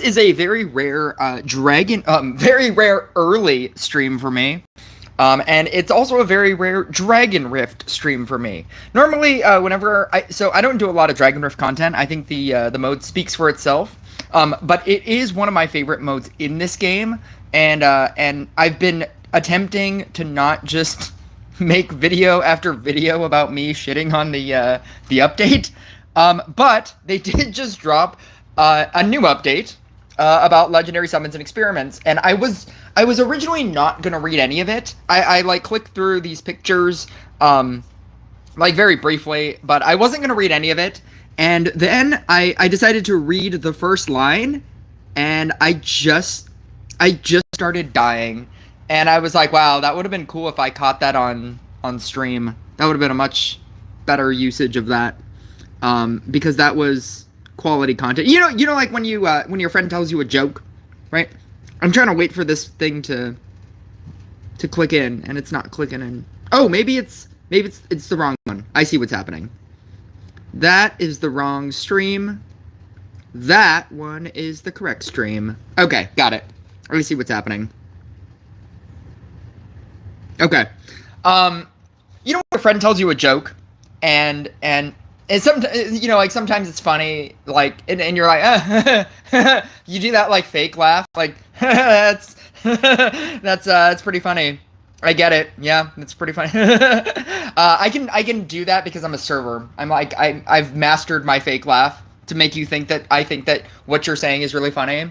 is a very rare very rare early stream for me. And it's also a very rare Dragon Rift stream for me. Normally, whenever I don't do a lot of Dragon Rift content. I think the mode speaks for itself. But it is one of my favorite modes in this game, and I've been attempting to not just make video after video about me shitting on the update. But they did just drop a new update about legendary summons and experiments, and I was originally not gonna read any of it. I like clicked through these pictures like very briefly, but I wasn't gonna read any of it. And then I decided to read the first line, and I just started dying. And I was like, wow, that would have been cool if I caught that on stream. That would have been a much better usage of that, because that was quality content. You know, like when your friend tells you a joke, right? I'm trying to wait for this thing to click in, and it's not clicking in. Oh, maybe it's the wrong one. I see what's happening. That is the wrong stream. That one is the correct stream. Okay, got it. Let me see what's happening. Okay. You know when your friend tells you a joke, and sometimes, you know, like sometimes it's funny, like, and you're like, you do that like fake laugh, like, that's pretty funny. I get it. Yeah, it's pretty funny. I can do that because I'm a server. I've mastered my fake laugh to make you think that I think that what you're saying is really funny.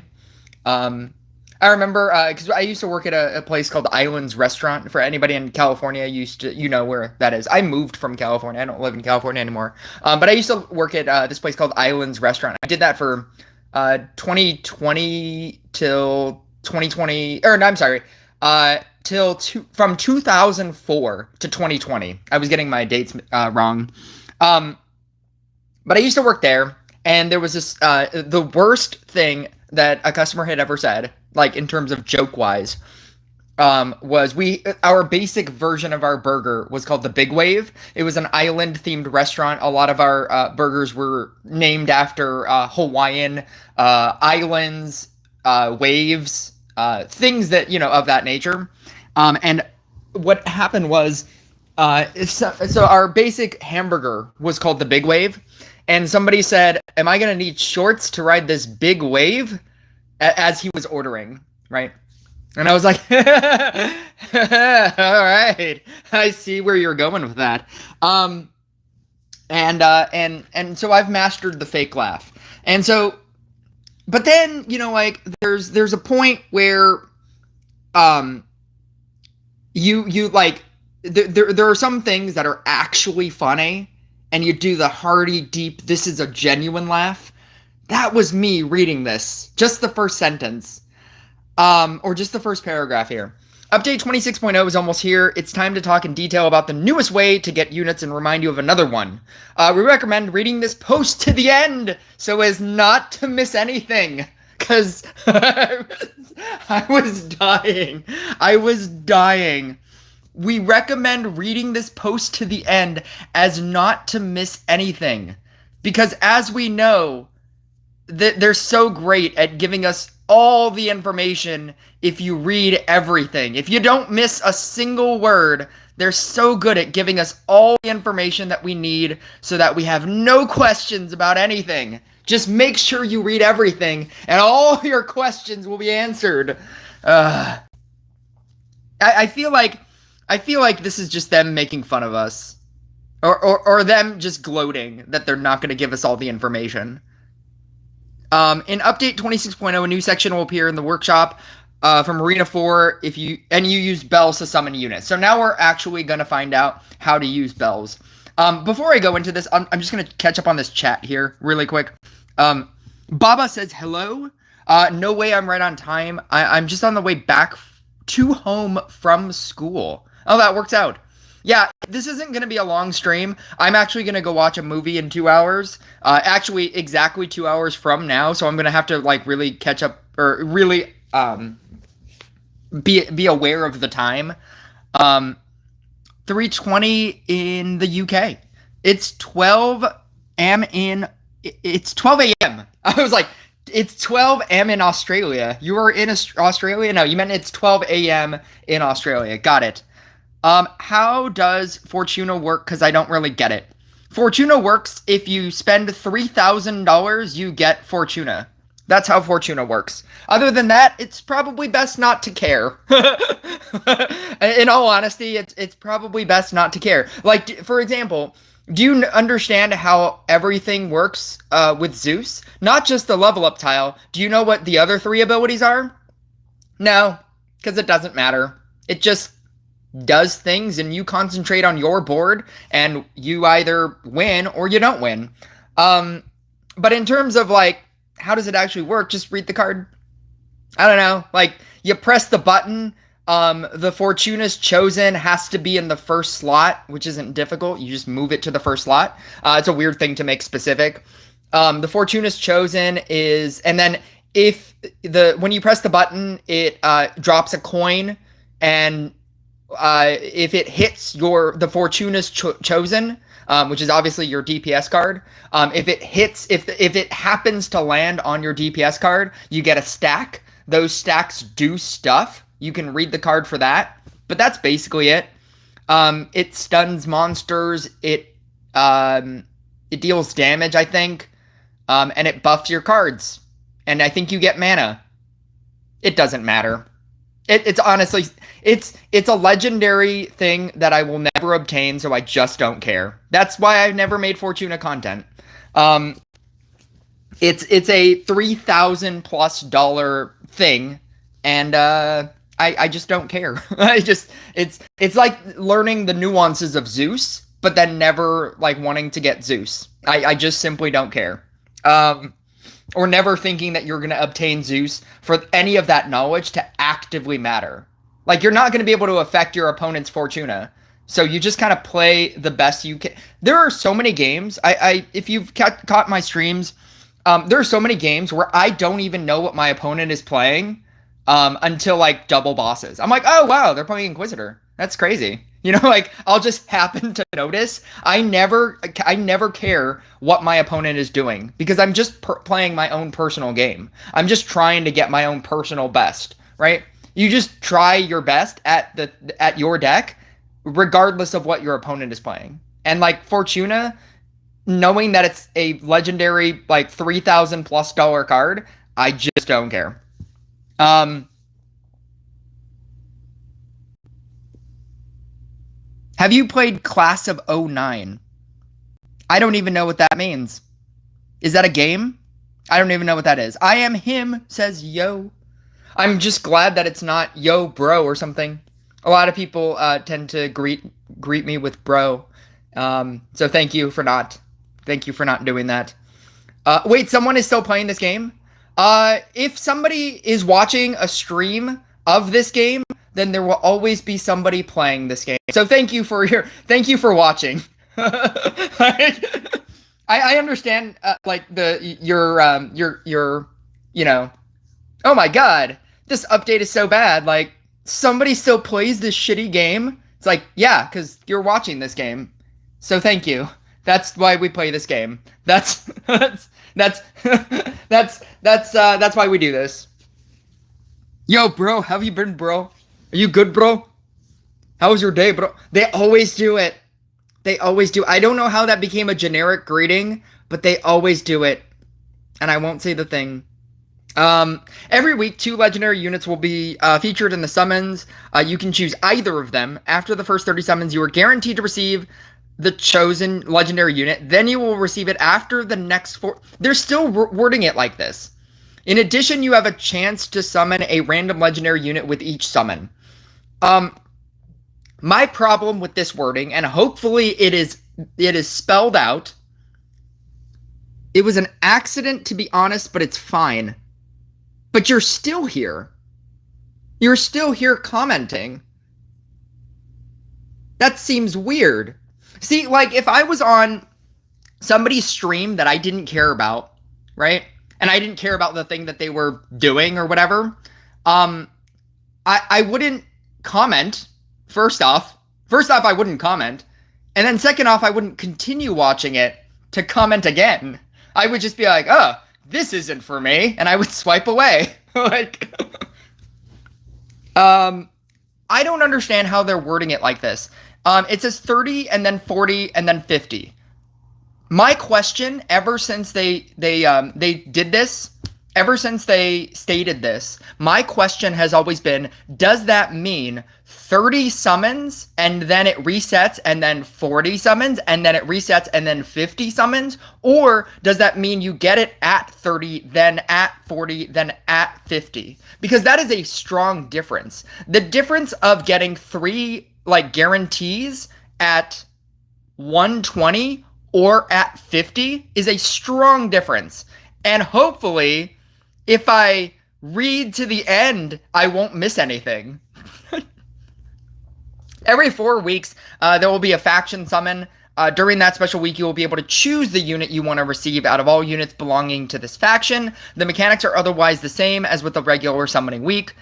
I remember because I used to work at a place called Islands Restaurant. For anybody in California, you know where that is. I moved from California. I don't live in California anymore. But I used to work at this place called Islands Restaurant. I did that for 2020 till 2020, or no, I'm sorry, from 2004 to 2020. I was getting my dates wrong. But I used to work there, and there was this the worst thing that a customer had ever said, like in terms of joke wise, was our basic version of our burger was called the Big Wave. It was an island themed restaurant. A lot of our burgers were named after Hawaiian islands, waves, things that, you know, of that nature. And what happened was, so our basic hamburger was called the Big Wave, and somebody said, "Am I gonna need shorts to ride this big wave?" As he was ordering, right? And I was like, all right, I see where you're going with that. And so I've mastered the fake laugh. And so, but then, you know, like there's a point where, you like, there are some things that are actually funny, and you do the hearty, deep, this is a genuine laugh. That was me reading this. Just the first sentence. Or just the first paragraph here. Update 26.0 is almost here. It's time to talk in detail about the newest way to get units and remind you of another one. We recommend reading this post to the end so as not to miss anything. Because I was dying. I was dying. We recommend reading this post to the end as not to miss anything. Because as we know, they're so great at giving us all the information if you read everything. If you don't miss a single word, they're so good at giving us all the information that we need so that we have no questions about anything. Just make sure you read everything and all your questions will be answered. I feel like this is just them making fun of us. Or them just gloating that they're not going to give us all the information. In update 26.0, a new section will appear in the workshop from Arena 4 if you use bells to summon units. So now we're actually going to find out how to use bells. Before I go into this, I'm just going to catch up on this chat here really quick. Baba says hello. No way I'm right on time. I'm just on the way back to home from school. Oh, that works out. Yeah, this isn't going to be a long stream. I'm actually going to go watch a movie in 2 hours. Actually, exactly 2 hours from now. So I'm going to have to, like, really catch up, or really be aware of the time. 3:20 in the UK. It's 12 a.m. I was like, It's 12 a.m. in Australia. You are in Australia? No, you meant it's 12 a.m. in Australia. Got it. How does Fortuna work? Because I don't really get it. Fortuna works if you spend $3,000, you get Fortuna. That's how Fortuna works. Other than that, it's probably best not to care. In all honesty, it's probably best not to care. Like, for example, do you understand how everything works with Zeus? Not just the level up tile. Do you know what the other 3 abilities are? No, because it doesn't matter. It just does things and you concentrate on your board and you either win or you don't win. But in terms of like, how does it actually work? Just read the card. I don't know. Like, you press the button. The Fortuna's Chosen has to be in the first slot, which isn't difficult. You just move it to the first slot. It's a weird thing to make specific. The Fortuna's Chosen is, and then when you press the button, it drops a coin, and if it hits the Fortuna's Chosen, which is obviously your DPS card, if it happens to land on your DPS card, you get a stack. Those stacks do stuff. You can read the card for that, but that's basically it. It stuns monsters. It deals damage, I think, and it buffs your cards. And I think you get mana. It doesn't matter. It's honestly, it's a legendary thing that I will never obtain, so I just don't care. That's why I've never made Fortuna content. It's a $3,000+ thing, and I just don't care. It's like learning the nuances of Zeus, but then never like wanting to get Zeus. I just simply don't care. Or never thinking that you're going to obtain Zeus for any of that knowledge to actively matter. Like, you're not going to be able to affect your opponent's Fortuna. So you just kind of play the best you can. There are so many games. If you've caught my streams, there are so many games where I don't even know what my opponent is playing until like double bosses. I'm like, oh wow, they're playing Inquisitor. That's crazy. You know, like, I'll just happen to notice. I never care what my opponent is doing because I'm just playing my own personal game. I'm just trying to get my own personal best, right? You just try your best at your deck, regardless of what your opponent is playing. And like Fortuna, knowing that it's a legendary like $3,000+ card, I just don't care. Have you played Class of 09? I don't even know what that means. Is that a game? I don't even know what that is. I am him, says yo. I'm just glad that it's not yo bro or something. A lot of people tend to greet me with bro. So thank you for not doing that. Wait, someone is still playing this game? If somebody is watching a stream of this game, then there will always be somebody playing this game. So thank you for watching. I understand like your you know, oh my god, this update is so bad. Like, somebody still plays this shitty game. It's like, yeah, because you're watching this game. So thank you. That's why we play this game. That's why we do this. Yo, bro, how have you been, bro? Are you good, bro? How was your day, bro? They always do it. They always do. I don't know how that became a generic greeting, but they always do it. And I won't say the thing. Every week, 2 legendary units will be featured in the summons. You can choose either of them. After the first 30 summons, you are guaranteed to receive the chosen legendary unit. Then you will receive it after the next 4. They're still wording it like this. In addition, you have a chance to summon a random legendary unit with each summon. My problem with this wording, and hopefully it is spelled out. It was an accident, to be honest, but it's fine. But you're still here. You're still here commenting. That seems weird. See, like, if I was on somebody's stream that I didn't care about, right? And I didn't care about the thing that they were doing or whatever, I wouldn't comment. First off, I wouldn't comment. And then second off, I wouldn't continue watching it to comment again. I would just be like, oh, this isn't for me, and I would swipe away. Like, I don't understand how they're wording it like this. It says 30 and then 40 and then 50. My question, ever since they did this, ever since they stated this, my question has always been, does that mean 30 summons and then it resets and then 40 summons and then it resets and then 50 summons? Or does that mean you get it at 30, then at 40, then at 50? Because that is a strong difference. The difference of getting 3 like guarantees at 120 or at 50 is a strong difference. And hopefully, if I read to the end, I won't miss anything. Every 4 weeks, there will be a faction summon. During that special week, you will be able to choose the unit you want to receive out of all units belonging to this faction. The mechanics are otherwise the same as with the regular summoning week.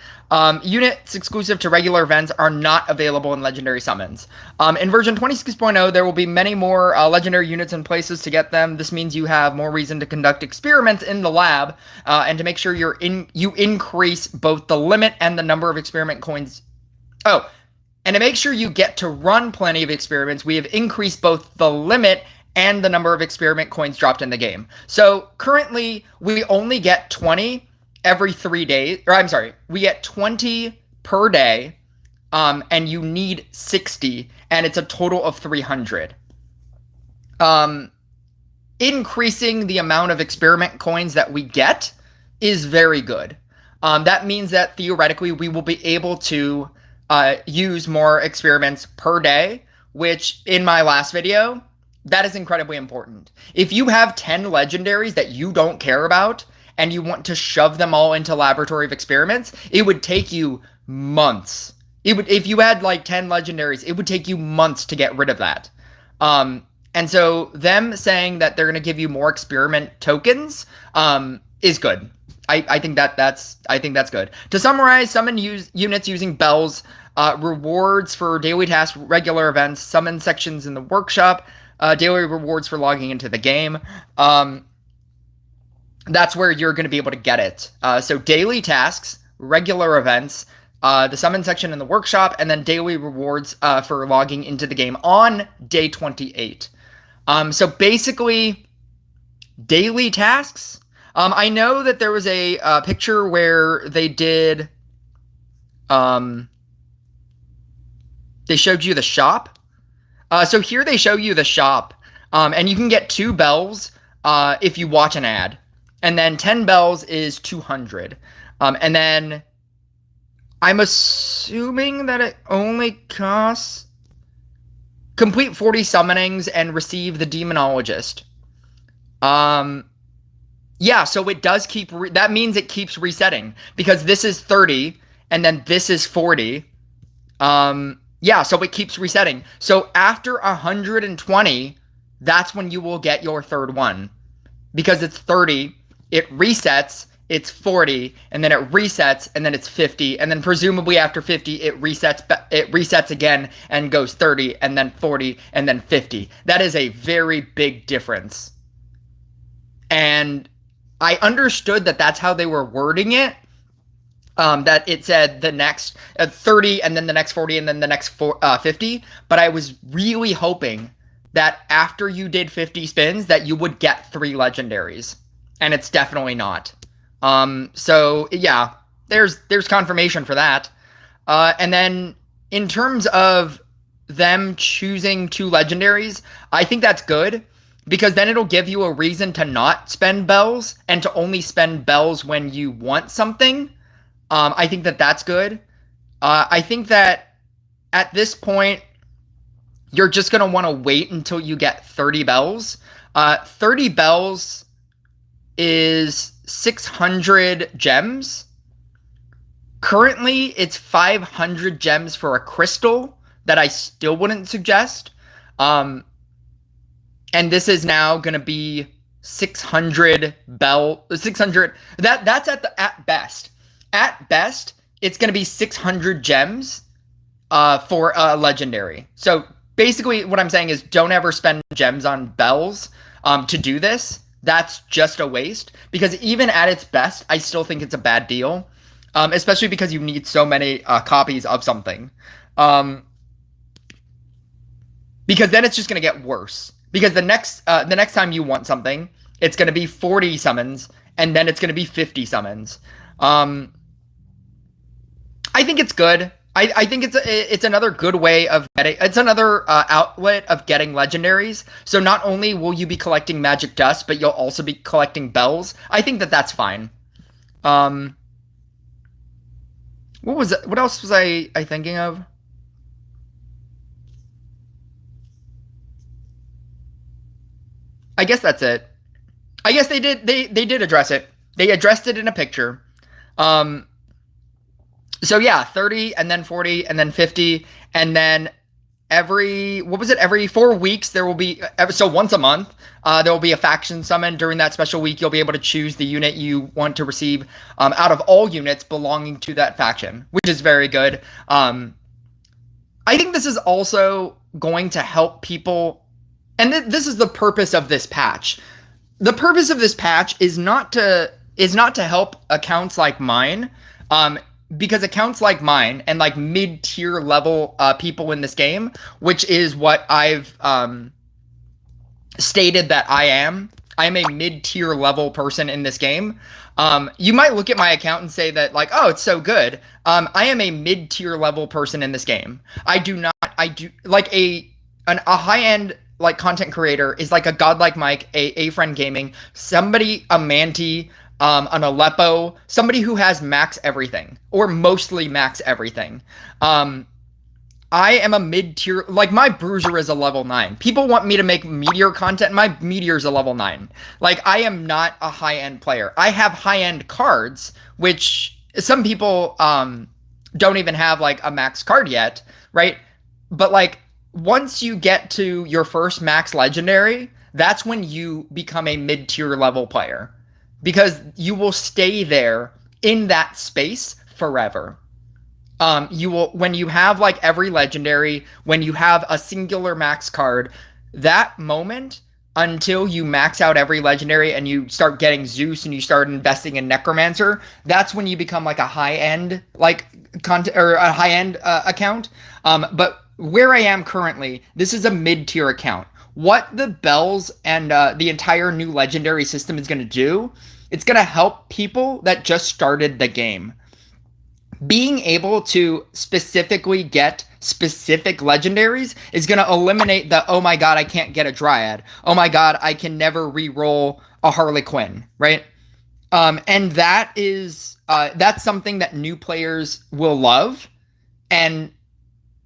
Units exclusive to regular events are not available in legendary summons. In version 26.0, there will be many more legendary units and places to get them. This means you have more reason to conduct experiments in the lab and to make sure you increase both the limit and the number of experiment coins. Oh, and to make sure you get to run plenty of experiments, we have increased both the limit and the number of experiment coins dropped in the game. So currently, we only get 20 every 3 days. Or I'm sorry, we get 20 per day, and you need 60, and it's a total of 300. Increasing the amount of experiment coins that we get is very good. That means that theoretically, we will be able to use more experiments per day, which in my last video, that is incredibly important. If you have 10 legendaries that you don't care about and you want to shove them all into laboratory of experiments, it would take you months. If you had like 10 legendaries, it would take you months to get rid of that. And so them saying that they're going to give you more experiment tokens is good. I think that's good. To summarize, summon units using bells, rewards for daily tasks, regular events, summon sections in the workshop, daily rewards for logging into the game. That's where you're going to be able to get it. So daily tasks, regular events, the summon section in the workshop, and then daily rewards for logging into the game on day 28. So basically, daily tasks. I know that there was a picture where they did, they showed you the shop. So here they show you the shop, and you can get 2 bells if you watch an ad. And then 10 bells is 200. And then I'm assuming that it only costs complete 40 summonings and receive the demonologist. Yeah, so it does keep, that means it keeps resetting, because this is 30, and then this is 40. Yeah, so it keeps resetting. So after 120, that's when you will get your third one. Because it's 30, it resets, it's 40, and then it resets, and then it's 50, and then presumably after 50, it resets again, and goes 30, and then 40, and then 50. That is a very big difference. And I understood that that's how they were wording it, that it said the next 30 and then the next 40 and then the next 50, but I was really hoping that after you did 50 spins that you would get 3 legendaries, and it's definitely not. So yeah, there's confirmation for that. And then in terms of them choosing 2 legendaries, I think that's good, because then it'll give you a reason to not spend bells and to only spend bells when you want something. I think that that's good. I think that at this point, you're just going to want to wait until you get 30 bells. 30 bells is 600 gems. Currently, it's 500 gems for a crystal that I still wouldn't suggest. And this is now going to be 600 600. That's at best. At best, it's going to be 600 gems for a legendary. So basically what I'm saying is don't ever spend gems on bells to do this, that's just a waste. Because even at its best, I still think it's a bad deal. Especially because you need so many copies of something. Because then it's just going to get worse. Because the next time you want something, it's going to be 40 summons, and then it's going to be 50 summons. I think it's good. I think it's another good way of getting. It's another outlet of getting legendaries. So not only will you be collecting magic dust, but you'll also be collecting bells. I think that's fine. What was it? What else was I thinking of? I guess that's it. I guess they did address it. They addressed it in a picture. So yeah, 30 and then 40 and then 50 and then every 4 weeks there will be, so once a month there will be a faction summon. During that special week you'll be able to choose the unit you want to receive out of all units belonging to that faction, which is very good. I think this is also going to help people, and this is the purpose of this patch. The purpose of this patch is not to help accounts like mine, because accounts like mine and like mid-tier level people in this game, which is what I've stated that I am a mid-tier level person in this game. You might look at my account and say that like, oh, it's so good. I am a mid-tier level person in this game. I do like a high-end like content creator is like a Godlike Mike, a friend gaming, somebody, a Manti, an Aleppo, somebody who has max everything, or mostly max everything. I am a mid-tier, like my Bruiser is a level 9. People want me to make Meteor content, my Meteor's a level 9. Like, I am not a high-end player. I have high-end cards, which some people don't even have like a max card yet, right? But like, once you get to your first max legendary, that's when you become a mid-tier level player. Because you will stay there in that space forever. You will, when you have like every legendary, when you have a singular max card, that moment until you max out every legendary and you start getting Zeus and you start investing in Necromancer, that's when you become like a high-end like content or a high-end account. But where I am currently, this is a mid-tier account. What the bells and the entire new legendary system is going to do, it's going to help people that just started the game. Being able to specifically get specific legendaries is going to eliminate the, oh my god, I can't get a Dryad. Oh my god, I can never re-roll a Harley Quinn, right? And that is, that's something that new players will love. And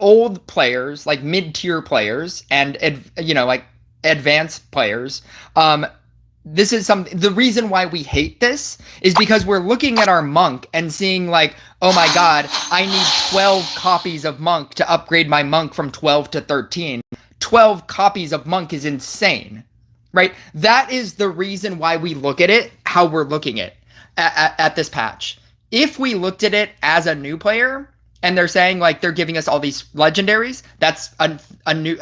old players, like mid-tier players and like advanced players, this is something, the reason why we hate this is because we're looking at our monk and seeing like, oh my god, I need 12 copies of monk to upgrade my monk from 12 to 13. 12 copies of monk is insane, right? That is the reason why we look at it how we're looking at this patch. If we looked at it as a new player, and they're saying like they're giving us all these legendaries, that's a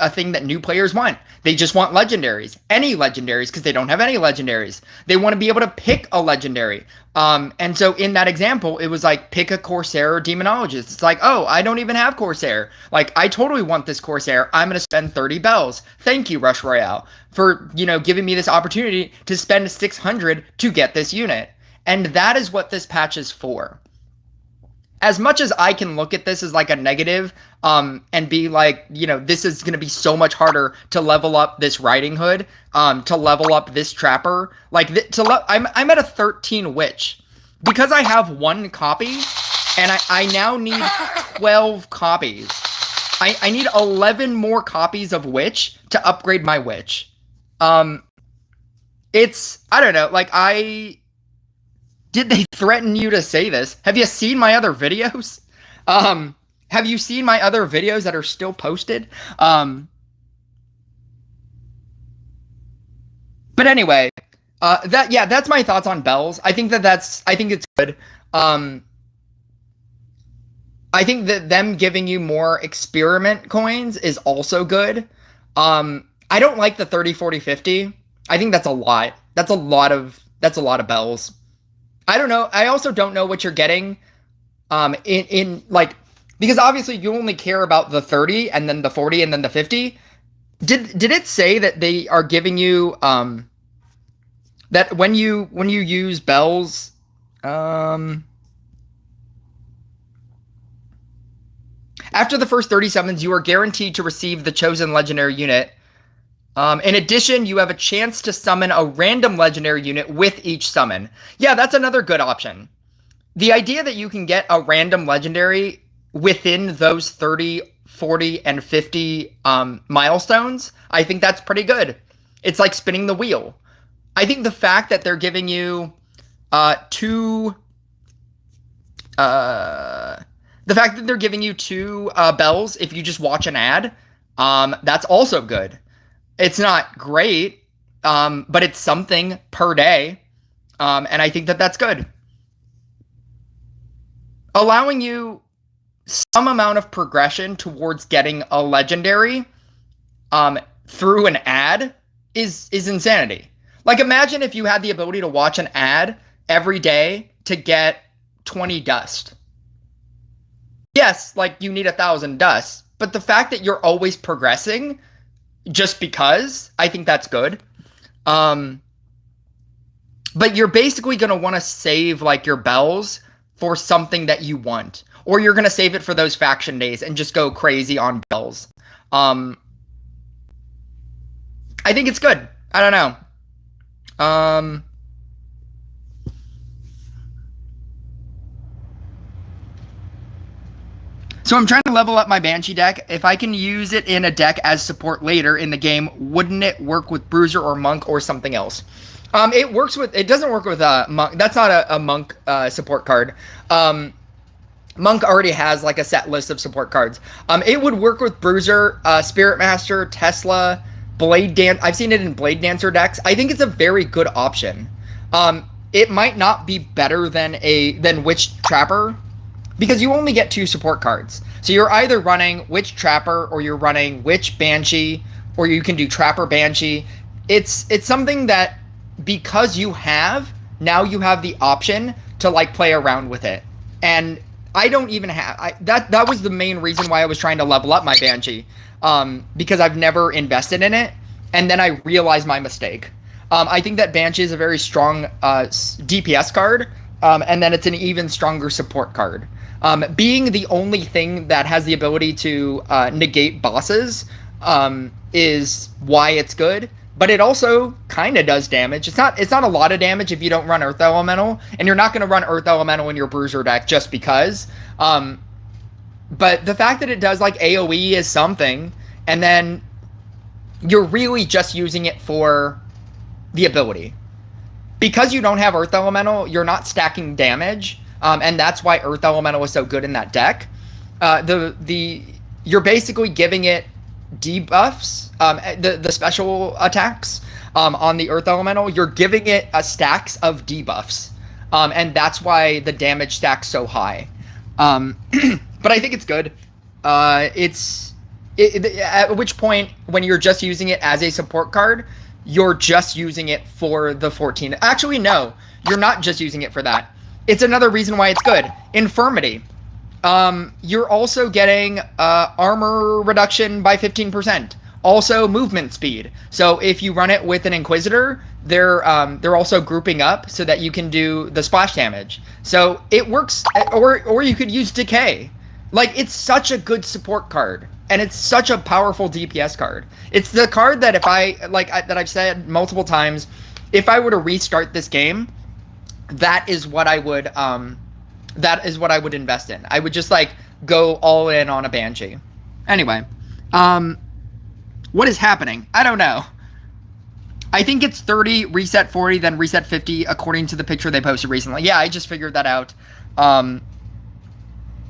thing that new players want. They just want legendaries, any legendaries, because they don't have any legendaries. They want to be able to pick a legendary. And so in that example, it was like pick a Corsair or Demonologist. It's like, oh, I don't even have Corsair. Like, I totally want this Corsair. I'm going to spend 30 bells. Thank you, Rush Royale, for, giving me this opportunity to spend 600 to get this unit. And that is what this patch is for. As much as I can look at this as like a negative, and be like, this is going to be so much harder to level up this Riding Hood, to level up this Trapper. Like, I'm at a 13 Witch. Because I have 1 copy, and I now need 12 copies. I need 11 more copies of Witch to upgrade my Witch. It's, I don't know, like, did they threaten you to say this? Have you seen my other videos? Have you seen my other videos that are still posted? But anyway, that's my thoughts on bells. I think it's good. I think that them giving you more experiment coins is also good. I don't like the 30, 40, 50. I think that's a lot. That's a lot of bells. I don't know. I also don't know what you're getting in like, because obviously you only care about the 30 and then the 40 and then the 50. Did it say that they are giving you that when you use bells after the first 30 summons, you are guaranteed to receive the chosen legendary unit. In addition, you have a chance to summon a random legendary unit with each summon. Yeah, that's another good option. The idea that you can get a random legendary within those 30, 40, and 50 milestones, I think that's pretty good. It's like spinning the wheel. I think the fact that they're giving you two bells if you just watch an ad, that's also good. It's not great, but it's something per day, and I think that that's good. Allowing you some amount of progression towards getting a legendary through an ad is insanity. Like, imagine if you had the ability to watch an ad every day to get 20 dust. Yes, like, you need 1,000 dust, but the fact that you're always progressing just because, I think that's good. But you're basically going to want to save, like, your bells for something that you want. Or you're going to save it for those faction days and just go crazy on bells. I think it's good. I don't know. So I'm trying to level up my Banshee deck. If I can use it in a deck as support later in the game, wouldn't it work with Bruiser or Monk or something else? It works with, it doesn't work with Monk. That's not a Monk support card. Monk already has like a set list of support cards. It would work with Bruiser, Spirit Master, Tesla, Blade Dance. I've seen it in Blade Dancer decks. I think it's a very good option. It might not be better than Witch Trapper, because you only get 2 support cards. So you're either running Witch Trapper or you're running Witch Banshee, or you can do Trapper Banshee. It's something that, because you have the option to like play around with it. And I don't even have that was the main reason why I was trying to level up my Banshee. Because I've never invested in it, and then I realized my mistake. I think that Banshee is a very strong DPS card, and then it's an even stronger support card. Being the only thing that has the ability to negate bosses is why it's good, but it also kind of does damage. It's not a lot of damage if you don't run Earth Elemental, and you're not going to run Earth Elemental in your Bruiser deck just because. But the fact that it does like AoE is something, and then you're really just using it for the ability. Because you don't have Earth Elemental, you're not stacking damage, and that's why Earth Elemental is so good in that deck. You're basically giving it debuffs, the special attacks on the Earth Elemental. You're giving it stacks of debuffs, and that's why the damage stacks so high. But I think it's good. At which point, when you're just using it as a support card, you're just using it for the 14. Actually, no, you're not just using it for that. It's another reason why it's good. Infirmity. You're also getting armor reduction by 15%. Also movement speed. So if you run it with an Inquisitor, they're also grouping up so that you can do the splash damage. So it works. Or you could use Decay. Like, it's such a good support card, and it's such a powerful DPS card. It's the card that that I've said multiple times, if I were to restart this game, that is what I would invest in. I would just like go all in on a Banshee. Anyway, what is happening? I don't know. I think it's 30, reset 40, then reset 50, according to the picture they posted recently. Yeah, I just figured that out.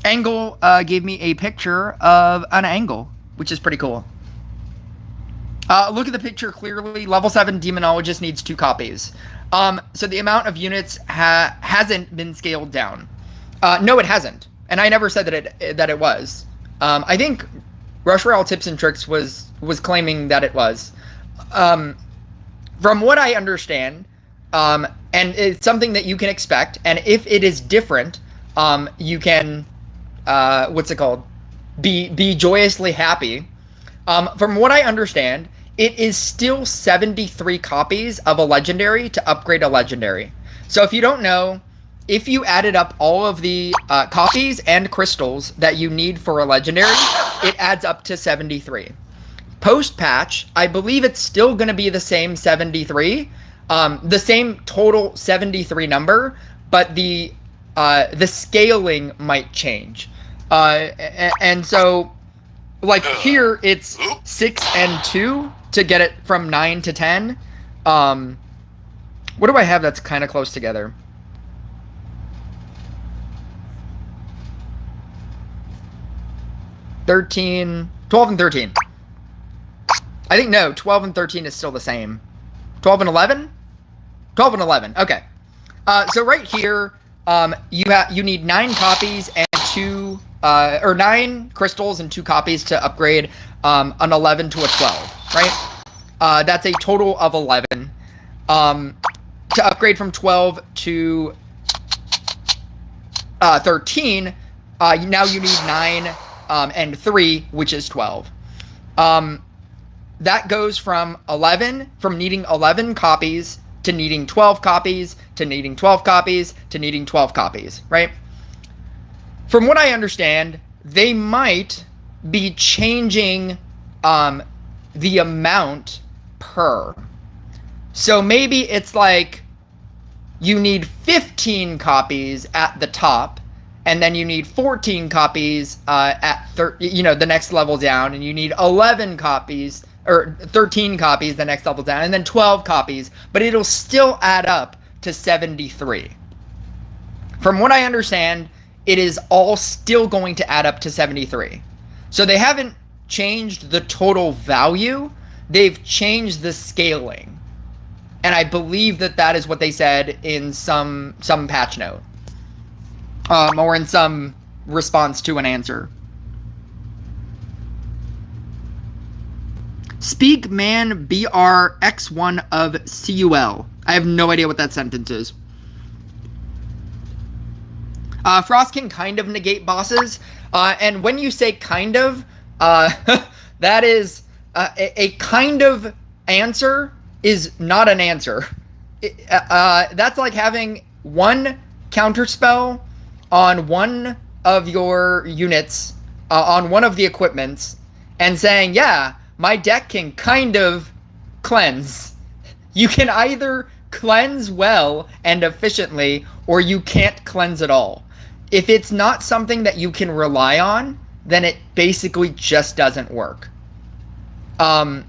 Angle gave me a picture of an angle, which is pretty cool. Look at the picture clearly. Level 7 Demonologist needs 2 copies. So the amount of units hasn't been scaled down. No, it hasn't. And I never said that it was. I think Rush Royale Tips and Tricks was claiming that it was. From what I understand, And it's something that you can expect. And if it is different, you can, what's it called? Be joyously happy. From what I understand, it is still 73 copies of a legendary to upgrade a legendary. So if you don't know, if you added up all of the copies and crystals that you need for a legendary, it adds up to 73. Post-patch, I believe it's still going to be the same 73, the same total 73 number, but the scaling might change. And so, like here, it's 6 and 2 to get it from 9 to 10. What do I have that's kind of close together? $12 and 13. I think no, 12 and 13 is still the same. 12 and 11? 12 and 11. Okay. So right here, you need 9 copies and 9 crystals and 2 copies to upgrade an 11 to a 12, right? That's a total of 11. To upgrade from 12 to 13, now you need 9 and 3, which is 12. That goes from needing 11 copies to needing 12 copies to needing 12 copies to needing 12 copies, right? From what I understand, they might be changing the amount per. So maybe it's like you need 15 copies at the top, and then you need 14 copies at the next level down, and you need 11 copies or 13 copies the next level down, and then 12 copies, but it'll still add up to 73. From what I understand, it is all still going to add up to 73. So they haven't changed the total value, they've changed the scaling. And I believe that is what they said in some patch note. Or in some response to an answer. Speak man BRX1 of CUL. I have no idea what that sentence is. Frost can kind of negate bosses. And when you say kind of, that is a kind of answer is not an answer. That's like having one counterspell on one of your units, on one of the equipments, and saying, yeah, my deck can kind of cleanse. You can either cleanse well and efficiently, or you can't cleanse at all. If it's not something that you can rely on, then it basically just doesn't work. And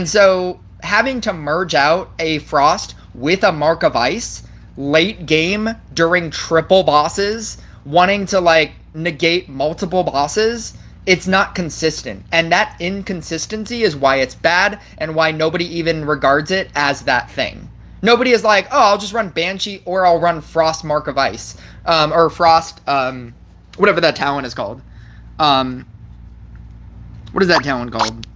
so having to merge out a Frost with a Mark of Ice late game during triple bosses, wanting to like negate multiple bosses, it's not consistent. And that inconsistency is why it's bad and why nobody even regards it as that thing. Nobody is like, oh, I'll just run Banshee or I'll run Frost Mark of Ice. Or Frost, whatever that talent is called. What is that talent called?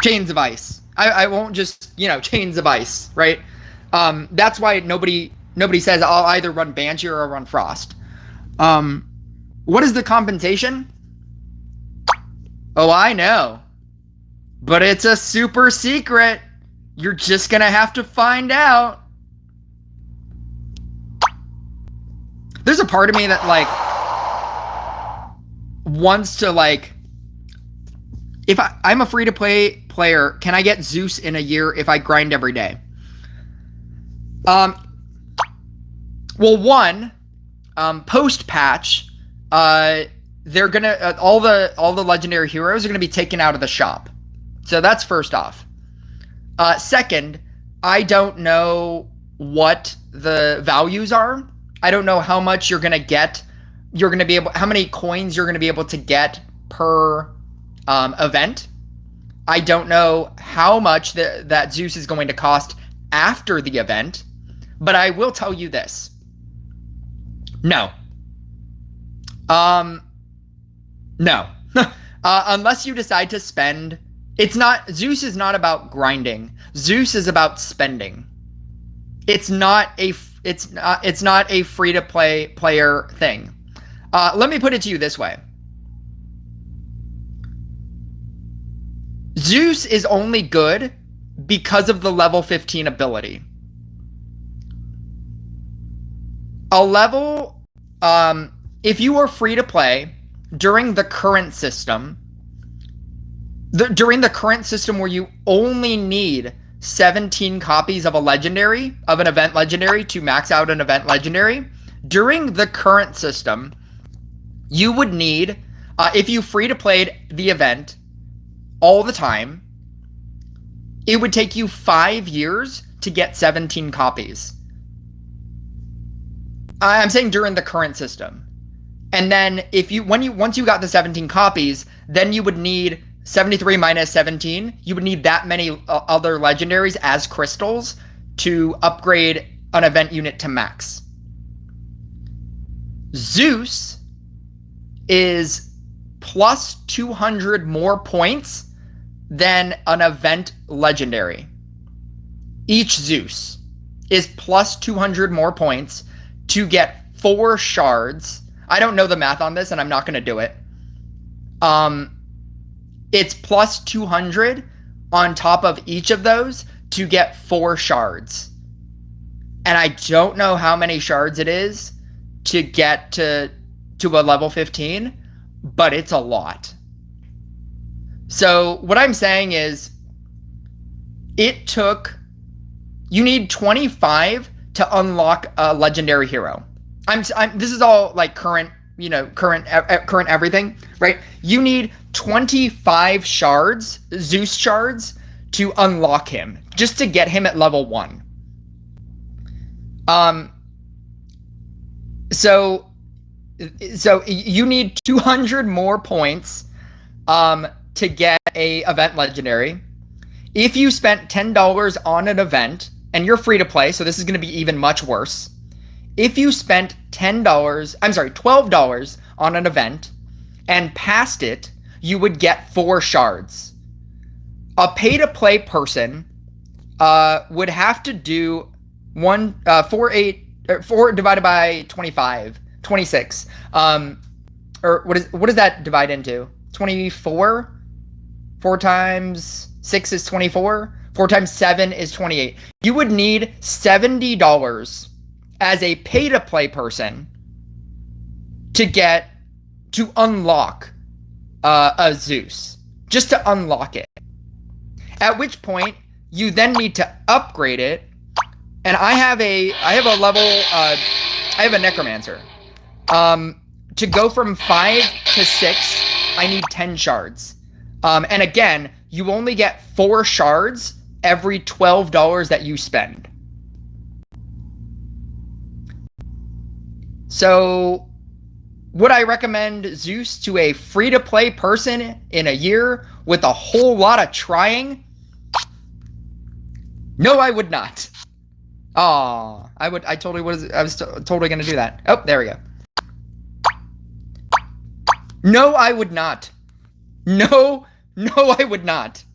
Chains of Ice. I won't just, Chains of Ice, right? That's why nobody says I'll either run Banshee or I'll run Frost. What is the compensation? Oh, I know. But it's a super secret. You're just gonna have to find out. There's a part of me that, like, wants to, like, if I'm a free-to-play player, can I get Zeus in a year if I grind every day? Well, one, post-patch, they're gonna all the legendary heroes are gonna be taken out of the shop. So that's first off. Second, I don't know what the values are. I don't know how much you're gonna get. How many coins you're gonna be able to get per event. I don't know how much that Zeus is going to cost after the event, but I will tell you this. No. No. Unless you decide to spend, Zeus is not about grinding. Zeus is about spending. It's not a free to play player thing. Let me put it to you this way. Zeus is only good because of the level 15 ability. A level, if you are free to play during the current system, during the current system where you only need 17 copies of an event legendary to max out an event legendary, during the current system, you would need, if you free to play the event all the time, it would take you 5 years to get 17 copies. I'm saying during the current system. And then once you got the 17 copies, then you would need 73 minus 17. You would need that many other legendaries as crystals to upgrade an event unit to max. Zeus is plus 200 more points than an event legendary. Each Zeus is plus 200 more points to get 4 shards. I don't know the math on this, and I'm not going to do it. It's plus 200 on top of each of those to get 4 shards. And I don't know how many shards it is to get to a level 15, but it's a lot. So what I'm saying is you need 25 to unlock a legendary hero. This is all like current everything, right? You need 25 shards, Zeus shards, to unlock him, just to get him at level 1. So you need 200 more points to get a event legendary. If you spent $10 on an event, and you're free to play, so this is going to be even much worse. If you spent $12 on an event and passed it, you would get 4 shards. A pay-to-play person would have to do 4 divided by 26. Or what does that divide into? 24? 4 times 6 is 24. 4 times 7 is 28. You would need $70 as a pay-to-play person to unlock a Zeus. Just to unlock it. At which point, you then need to upgrade it. And I have a necromancer. To go from 5 to 6, I need 10 shards. And again, you only get 4 shards every $12 that you spend. So, would I recommend Zeus to a free-to-play person in a year with a whole lot of trying? No, I would not. Aw, I was totally gonna do that. Oh, there we go. No, I would not. No, I would not.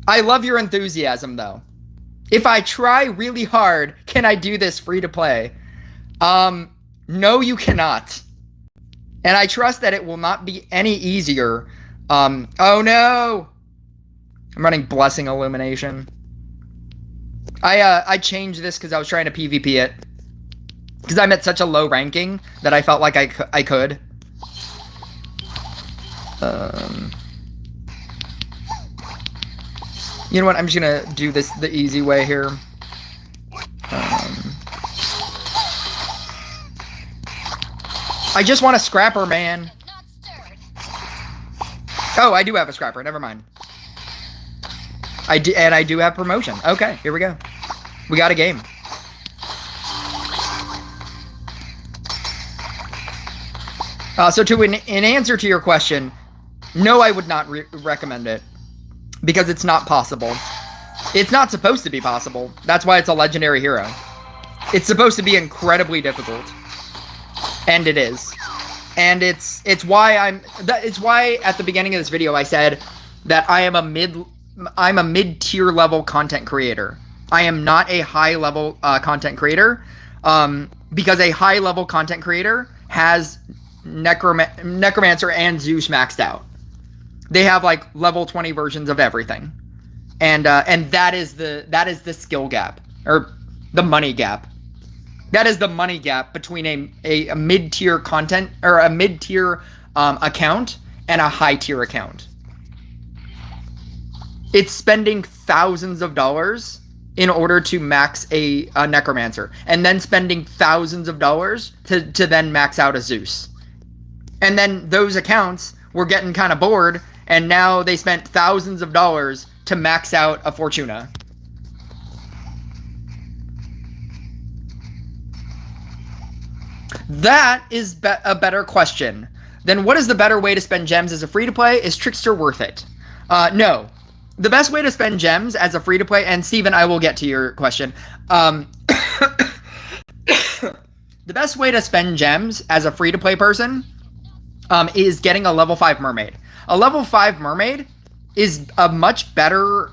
I love your enthusiasm, though. If I try really hard, can I do this free to play? No, you cannot. And I trust that it will not be any easier. Oh no! I'm running Blessing Illumination. I changed this because I was trying to PvP it. Because I'm at such a low ranking that I felt like I could. You know what? I'm just gonna do this the easy way here. I just want a scrapper, man. Oh, I do have a scrapper. Never mind. I do have promotion. Okay, here we go. We got a game. So in answer to your question, no, I would not recommend it. Because it's not possible. It's not supposed to be possible. That's why it's a legendary hero. It's supposed to be incredibly difficult. And it is. And it's why at the beginning of this video I said that I'm a mid-tier level content creator. I am not a high-level content creator, because a high-level content creator has Necromancer and Zeus maxed out. They have like level 20 versions of everything, and that is the skill gap, or the money gap. That is the money gap between a mid-tier content, or a mid-tier account, and a high-tier account. It's spending thousands of dollars in order to max a Necromancer, and then spending thousands of dollars to then max out a Zeus. And then those accounts were getting kind of bored, and now they spent thousands of dollars to max out a Fortuna. That is a better question. Then what is the better way to spend gems as a free-to-play? Is Trickster worth it? No. The best way to spend gems as a free-to-play, and Steven, I will get to your question. The best way to spend gems as a free-to-play person is getting a level 5 mermaid. A level 5 mermaid is a much better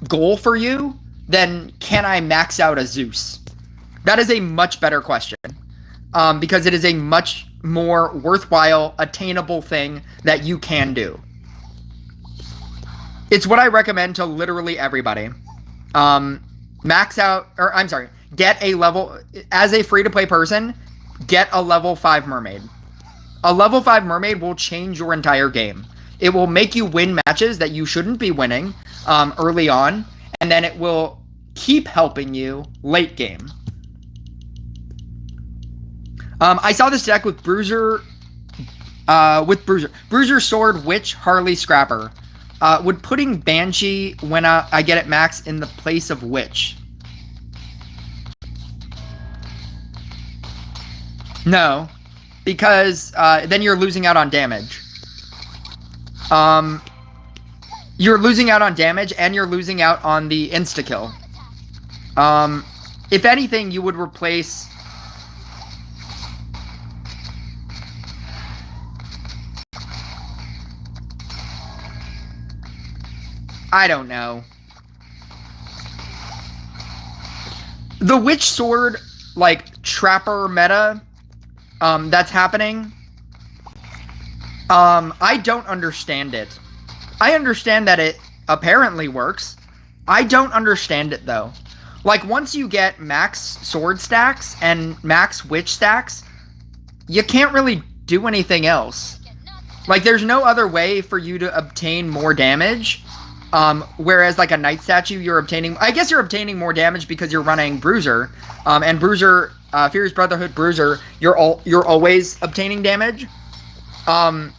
goal for you than can I max out a Zeus? That is a much better question. Because it is a much more worthwhile, attainable thing that you can do. It's what I recommend to literally everybody. Max out, or I'm sorry, get a level, as a free-to-play person, get a level 5 mermaid. A level 5 mermaid will change your entire game. It will make you win matches that you shouldn't be winning early on, and then it will keep helping you late game. I saw this deck with Bruiser, Bruiser Sword, Witch, Harley, Scrapper. Would putting Banshee when I get it max in the place of Witch? No, because then you're losing out on damage. You're losing out on damage, and you're losing out on the insta-kill. If anything, you would replace... I don't know. The Witch Sword, like, Trapper meta, that's happening, I don't understand it. I understand that it apparently works. I don't understand it, though. Like, once you get max sword stacks and max witch stacks, you can't really do anything else. Like, there's no other way for you to obtain more damage. Whereas, like, a Knight Statue, you're obtaining... I guess you're obtaining more damage because you're running Bruiser. And Bruiser, Furious Brotherhood Bruiser, you're always obtaining damage. I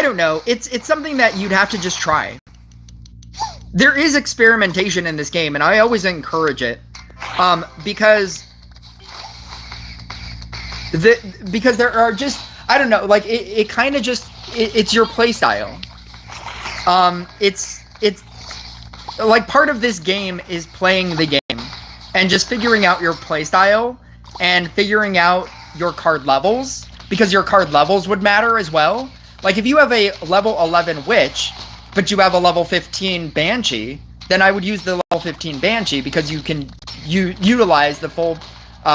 don't know. It's something that you'd have to just try. There is experimentation in this game, and I always encourage it. Because there are just... I don't know, like, it kind of just, it's your playstyle. It's, like, part of this game is playing the game, and just figuring out your playstyle, and figuring out your card levels, because your card levels would matter as well. Like, if you have a level 11 Witch, but you have a level 15 Banshee, then I would use the level 15 Banshee, because you can utilize the full...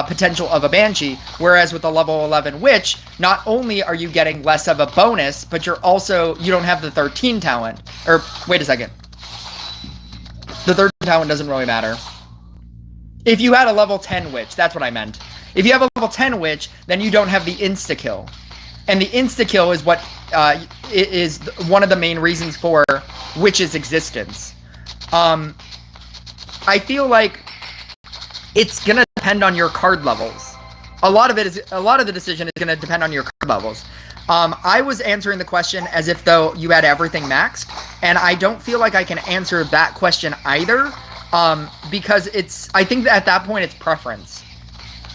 potential of a Banshee, whereas with a level 11 Witch, not only are you getting less of a bonus, but you don't have the 13 talent. Or, wait a second. The 13 talent doesn't really matter. If you had a level 10 Witch, that's what I meant. If you have a level 10 Witch, then you don't have the insta-kill. And the insta-kill is what is one of the main reasons for Witch's existence. I feel like it's gonna depend on your card levels. A lot of the decision is gonna depend on your card levels. I was answering the question as if though you had everything maxed, and I don't feel like I can answer that question either, because I think that at that point it's preference.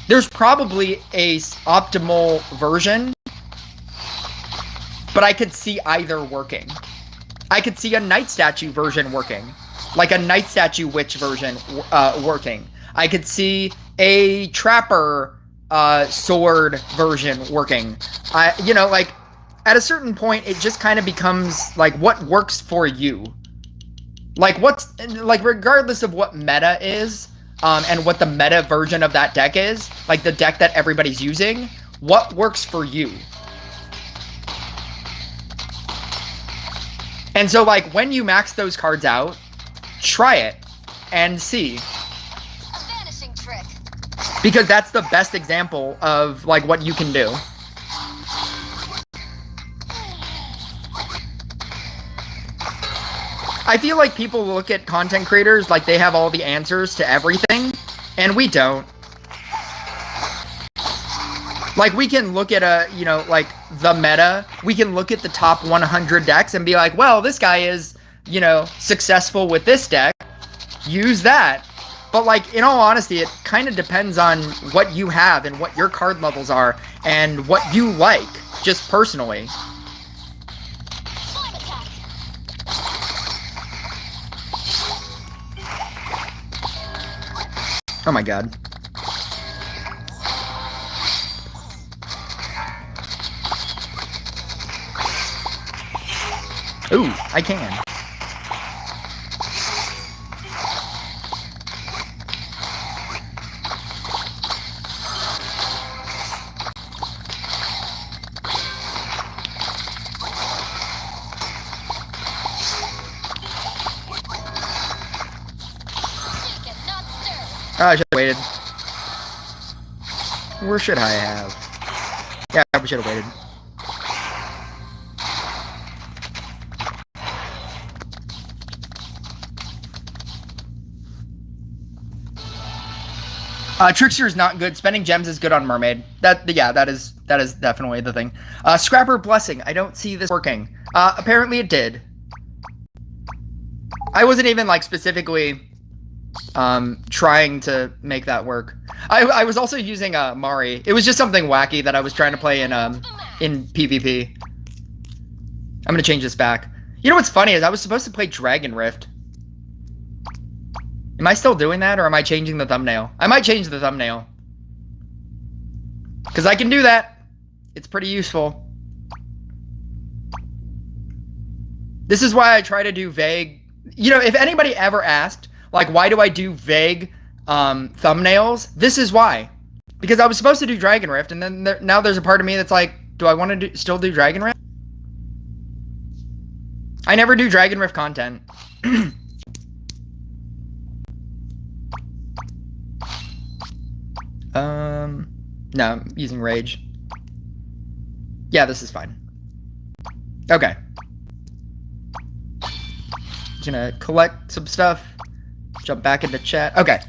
There's probably a optimal version, but I could see either working. I could see a Knight Statue version working, like a Knight Statue Witch version working. I could see a Trapper sword version working. at a certain point, it just kind of becomes like what works for you. Like regardless of what meta is, and what the meta version of that deck is, like the deck that everybody's using, what works for you. And so like when you max those cards out, try it and see. A vanishing trick. Because that's the best example of like what you can do. I feel like people look at content creators like they have all the answers to everything, and we don't. Like, we can look at like, the meta, we can look at the top 100 decks and be like, well, this guy is, successful with this deck, use that. But, like, in all honesty, it kind of depends on what you have and what your card levels are and what you like, just personally. Oh my god. Ooh, I can. Oh, I should have waited. Where should I have? Yeah, I should have waited. Trickster is not good. Spending gems is good on Mermaid. That is definitely the thing. Scrapper Blessing. I don't see this working. Apparently it did. I wasn't even like specifically trying to make that work. I was also using Mari. It was just something wacky that I was trying to play in PvP. I'm gonna change this back. You know what's funny is I was supposed to play Dragon Rift. Am I still doing that, or am I changing the thumbnail? I might change the thumbnail. Because I can do that. It's pretty useful. This is why I try to do vague... if anybody ever asked, like, why do I do vague thumbnails? This is why. Because I was supposed to do Dragon Rift, and then now there's a part of me that's like, do I want to still do Dragon Rift? I never do Dragon Rift content. No, I'm using Rage. Yeah, this is fine. Okay. Just gonna collect some stuff. Jump back into chat. Okay.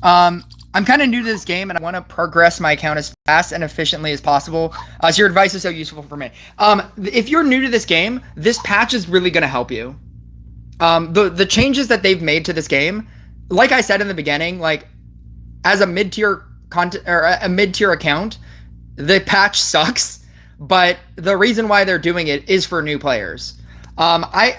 I'm kind of new to this game, and I want to progress my account as fast and efficiently as possible. So your advice is so useful for me. If you're new to this game, this patch is really gonna help you. The changes that they've made to this game, like I said in the beginning, like, as a mid-tier content or a mid-tier account, the patch sucks, but the reason why they're doing it is for new players. I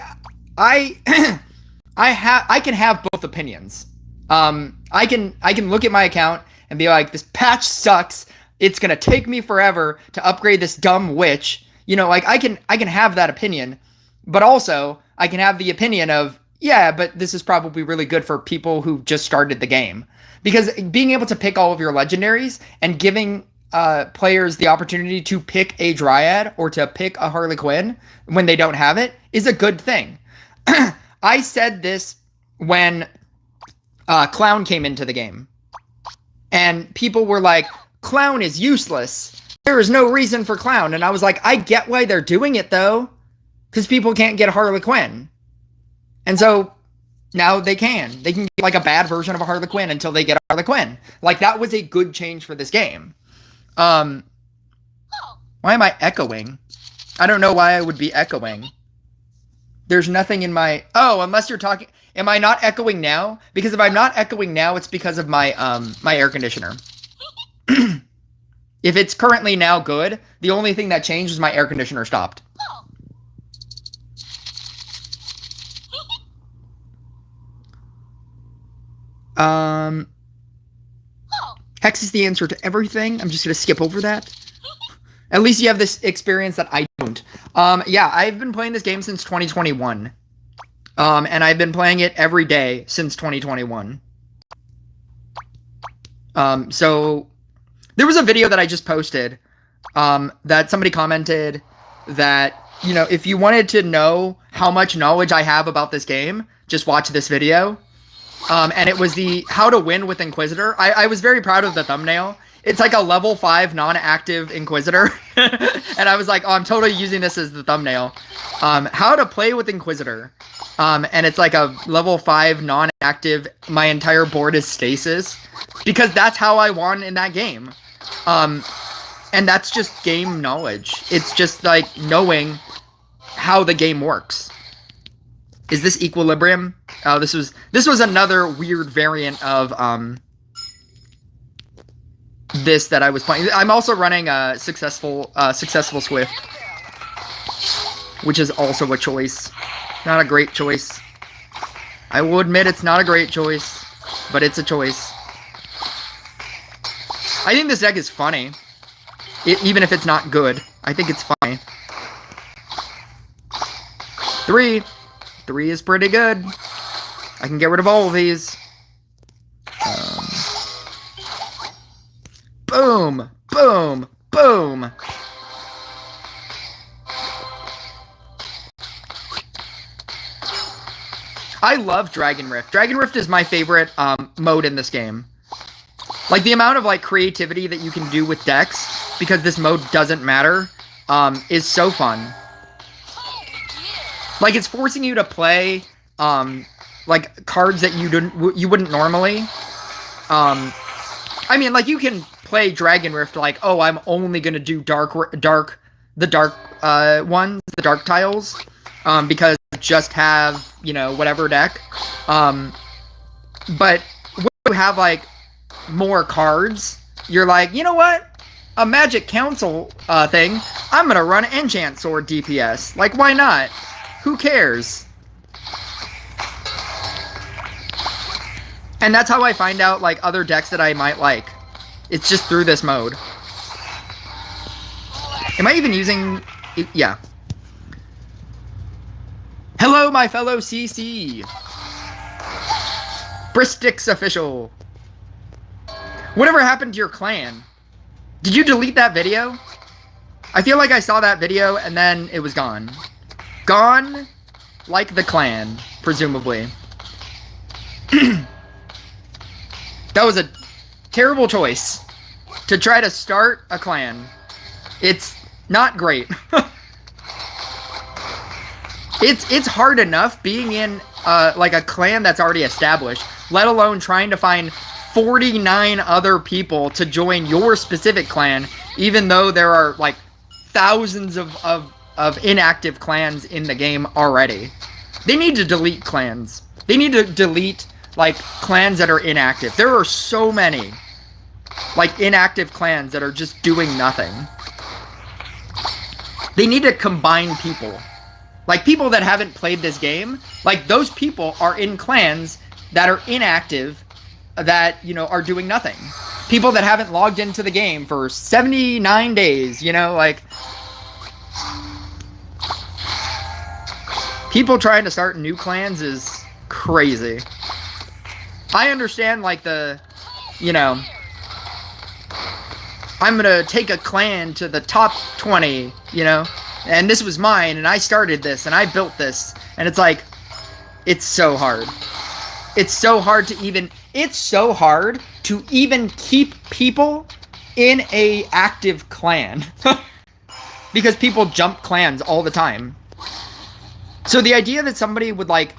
can have both opinions. I can look at my account and be like, this patch sucks. It's gonna take me forever to upgrade this dumb witch. Like, I can have that opinion, but also I can have the opinion of, yeah, but this is probably really good for people who just started the game. Because being able to pick all of your legendaries and giving players the opportunity to pick a Dryad or to pick a Harley Quinn when they don't have it is a good thing. I said this when Clown came into the game. And people were like, Clown is useless. There is no reason for Clown. And I was like, I get why they're doing it, though. Because people can't get Harley Quinn. And so... now they can. They can get like a bad version of a Harley Quinn until they get a Harley Quinn. Like, that was a good change for this game. Why am I echoing? I don't know why I would be echoing. There's nothing in my... oh, unless you're talking... am I not echoing now? Because if I'm not echoing now, it's because of my my air conditioner. If it's currently now good, the only thing that changed was my air conditioner stopped. Hex is the answer to everything. I'm just going to skip over that. At least you have this experience that I don't. Yeah, I've been playing this game since 2021. And I've been playing it every day since 2021. So there was a video that I just posted, that somebody commented that, you know, if you wanted to know how much knowledge I have about this game, just watch this video. And it was the how to win with Inquisitor. I was very proud of the thumbnail. It's like a level 5 non-active Inquisitor. And I was like, oh, I'm totally using this as the thumbnail. How to play with Inquisitor. And it's like a level 5 non-active. My entire board is stasis. Because that's how I won in that game. And that's just game knowledge. It's just like knowing how the game works. Is this Equilibrium? Oh, this was another weird variant of this that I was playing. I'm also running a successful Swift, which is also a choice. Not a great choice. I will admit it's not a great choice, but it's a choice. I think this deck is funny, even if it's not good. I think it's funny. 3 is pretty good. I can get rid of all of these. Boom! Boom! Boom! I love Dragon Rift. Dragon Rift is my favorite mode in this game. Like, the amount of, like, creativity that you can do with decks, because this mode doesn't matter, is so fun. Like, it's forcing you to play, like, cards that you wouldn't normally. I mean, like, you can play Dragon Rift like, oh, I'm only gonna do dark ones, the dark tiles, because I just have, you know, whatever deck. But when you have, like, more cards, you're like, you know what? A Magic Council thing, I'm gonna run Enchant Sword DPS. Like, why not? Who cares? And that's how I find out, like, other decks that I might like. It's just through this mode. Am I even using... Yeah. Hello, my fellow CC. Bristix official. Whatever happened to your clan? Did you delete that video? I feel like I saw that video and then it was gone. Gone like the clan, presumably. That was a terrible choice to try to start a clan. It's not great. It's hard enough being in like a clan that's already established, let alone trying to find 49 other people to join your specific clan, even though there are like thousands of inactive clans in the game already. They need to delete clans. They need to delete, like, clans that are inactive. There are so many, like, inactive clans that are just doing nothing. They need to combine people. Like, people that haven't played this game, like, those people are in clans that are inactive, that, you know, are doing nothing. People that haven't logged into the game for 79 days, you know, like... People trying to start new clans is crazy. I understand, like, the, you know, I'm gonna take a clan to the top 20, you know, and this was mine, and I started this, and I built this, and it's like, it's so hard. It's so hard to even, keep people in a active clan. Because people jump clans all the time. So the idea that somebody would, like,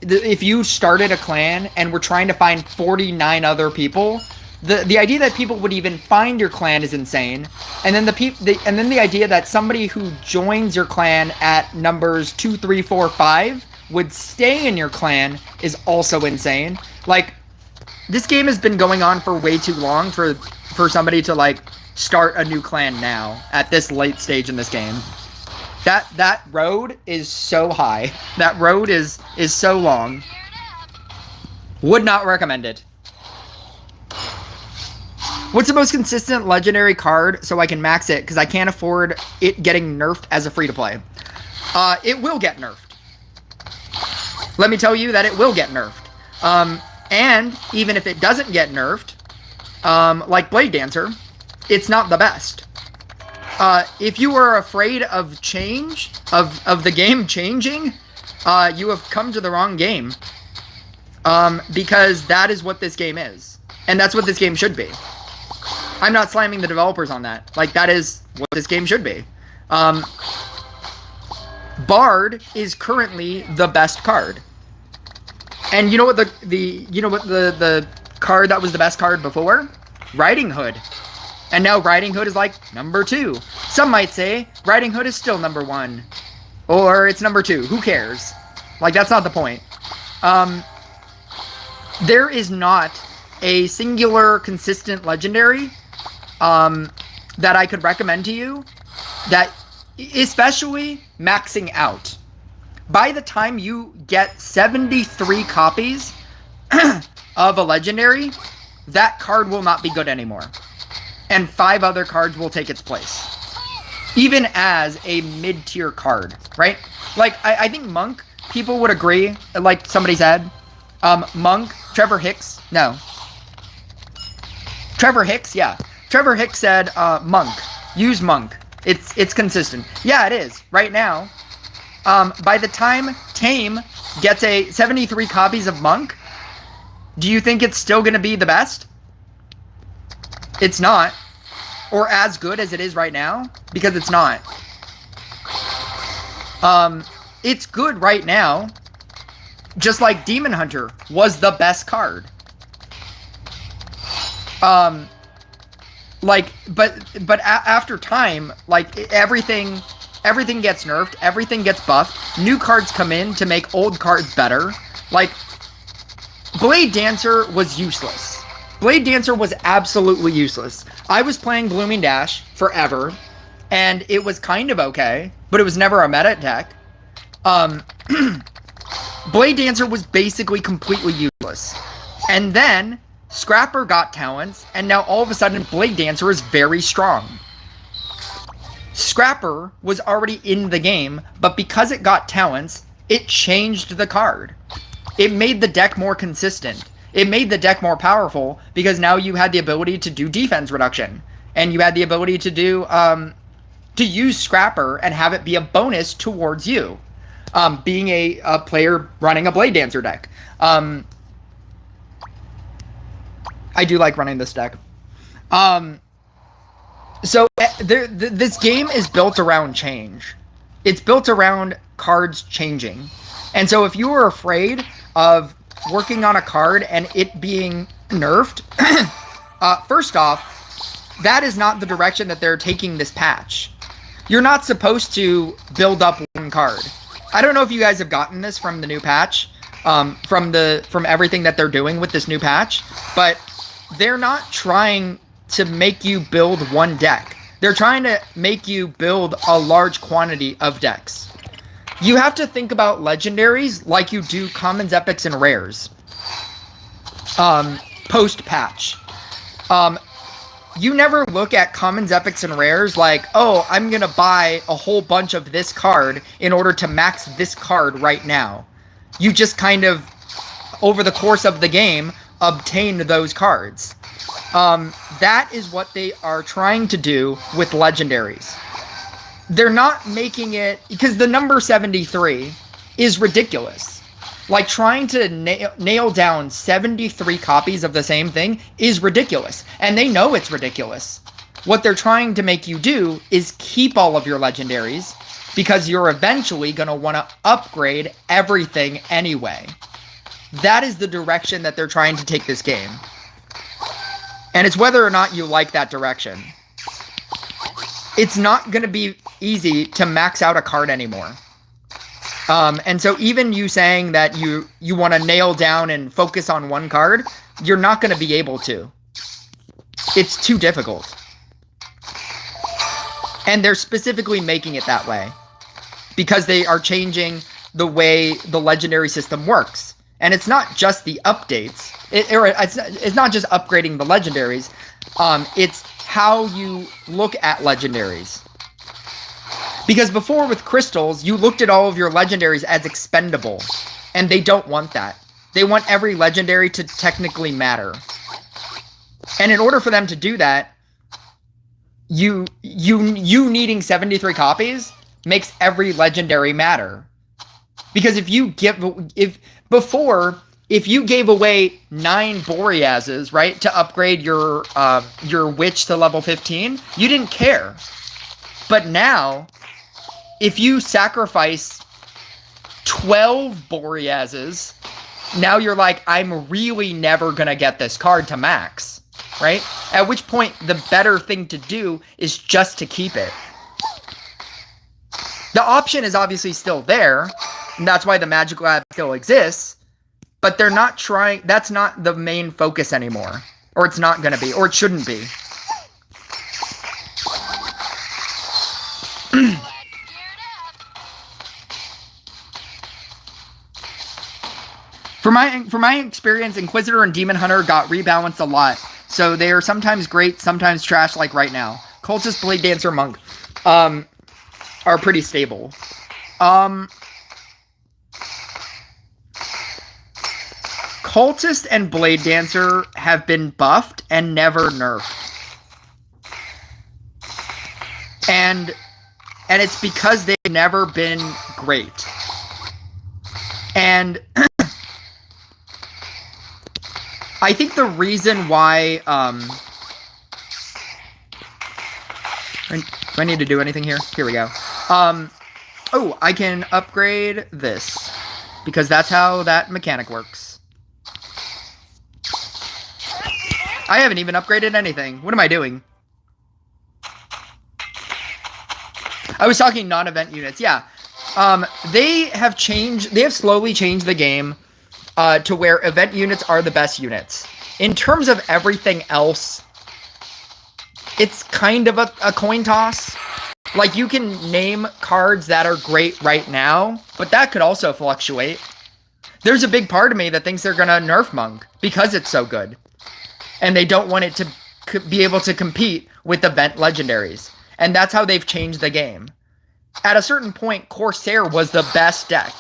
if you started a clan and were trying to find 49 other people, the idea that people would even find your clan is insane. And then the idea that somebody who joins your clan at numbers 2, 3, 4, 5 would stay in your clan is also insane. Like, this game has been going on for way too long for somebody to, like, start a new clan now at this late stage in this game. That road is so high. That road is so long. Would not recommend it. What's the most consistent legendary card so I can max it because I can't afford it getting nerfed as a free-to-play? It will get nerfed. Let me tell you that it will get nerfed. And even if it doesn't get nerfed, like Blade Dancer, it's not the best. If you are afraid of change, of the game changing, you have come to the wrong game. Because that is what this game is. And that's what this game should be. I'm not slamming the developers on that. Like, that is what this game should be. Bard is currently the best card. And you know what the card that was the best card before? Riding Hood. And now Riding Hood is like number 2. Some might say Riding Hood is still number 1. Or it's number 2. Who cares? Like, that's not the point. There is not a singular consistent legendary that I could recommend to you that, especially maxing out. By the time you get 73 copies of a legendary, that card will not be good anymore. And 5 other cards will take its place. Even as a mid-tier card, right? Like, I think Monk, people would agree, like somebody said, Monk, Trevor Hicks, no. Trevor Hicks, yeah. Trevor Hicks said, Monk, use Monk. It's consistent. Yeah, it is, right now. By the time Tame gets 73 copies of Monk, do you think it's still going to be the best? It's not. Or as good as it is right now, because it's not. It's good right now, just like Demon Hunter was the best card. But after time, like, everything gets nerfed, everything gets buffed, new cards come in to make old cards better. Like, Blade Dancer was useless. Blade Dancer was absolutely useless. I was playing Blooming Dash forever, and it was kind of okay, but it was never a meta deck. Blade Dancer was basically completely useless. And then Scrapper got talents, and now all of a sudden Blade Dancer is very strong. Scrapper was already in the game, but because it got talents, it changed the card. It made the deck more consistent. It made the deck more powerful because now you had the ability to do defense reduction. And you had the ability to do, to use Scrapper and have it be a bonus towards you. Being a player running a Blade Dancer deck. I do like running this deck. So this game is built around change. It's built around cards changing. And so if you were afraid of working on a card and it being nerfed, first off, that is not the direction that they're taking this patch. You're not supposed to build up one card. I don't know if you guys have gotten this from the new patch, from everything that they're doing with this new patch, but they're not trying to make you build one deck. They're trying to make you build a large quantity of decks. You have to think about legendaries like you do commons, epics, and rares. Post-patch. You never look at commons, epics, and rares like, oh, I'm going to buy a whole bunch of this card in order to max this card right now. You just kind of, over the course of the game, obtain those cards. That is what they are trying to do with legendaries. They're not making it, because the number 73 is ridiculous. Like, trying to nail down 73 copies of the same thing is ridiculous. And they know it's ridiculous. What they're trying to make you do is keep all of your legendaries, because you're eventually going to want to upgrade everything anyway. That is the direction that they're trying to take this game. And it's whether or not you like that direction. It's not going to be easy to max out a card anymore. And so even you saying that you want to nail down and focus on one card, you're not going to be able to. It's too difficult. And they're specifically making it that way, because they are changing the way the legendary system works. And it's not just the updates. It's not just upgrading the legendaries. It's how you look at legendaries. Because before with crystals, you looked at all of your legendaries as expendable, and they don't want that. They want every legendary to technically matter. And in order for them to do that, you needing 73 copies makes every legendary matter. Because if you gave away 9 Boreases, right, to upgrade your witch to level 15, you didn't care. But now, if you sacrifice 12 Boreases, now you're like, I'm really never gonna get this card to max, right? At which point, the better thing to do is just to keep it. The option is obviously still there, and that's why the Magic Lab still exists, but they're not trying, that's not the main focus anymore. Or it's not gonna be, or it shouldn't be. For my experience, Inquisitor and Demon Hunter got rebalanced a lot. So they are sometimes great, sometimes trash, like right now. Cultist, Blade Dancer, Monk are pretty stable. Cultist and Blade Dancer have been buffed and never nerfed. And it's because they've never been great. And I think the reason why, do I need to do anything here? Here we go. Oh, I can upgrade this, because that's how that mechanic works. I haven't even upgraded anything. What am I doing? I was talking non-event units, yeah. They have slowly changed the game to where event units are the best units. In terms of everything else, it's kind of a coin toss. Like, you can name cards that are great right now, but that could also fluctuate. There's a big part of me that thinks they're gonna nerf Monk because it's so good. And they don't want it to be able to compete with event legendaries. And that's how they've changed the game. At a certain point, Corsair was the best deck.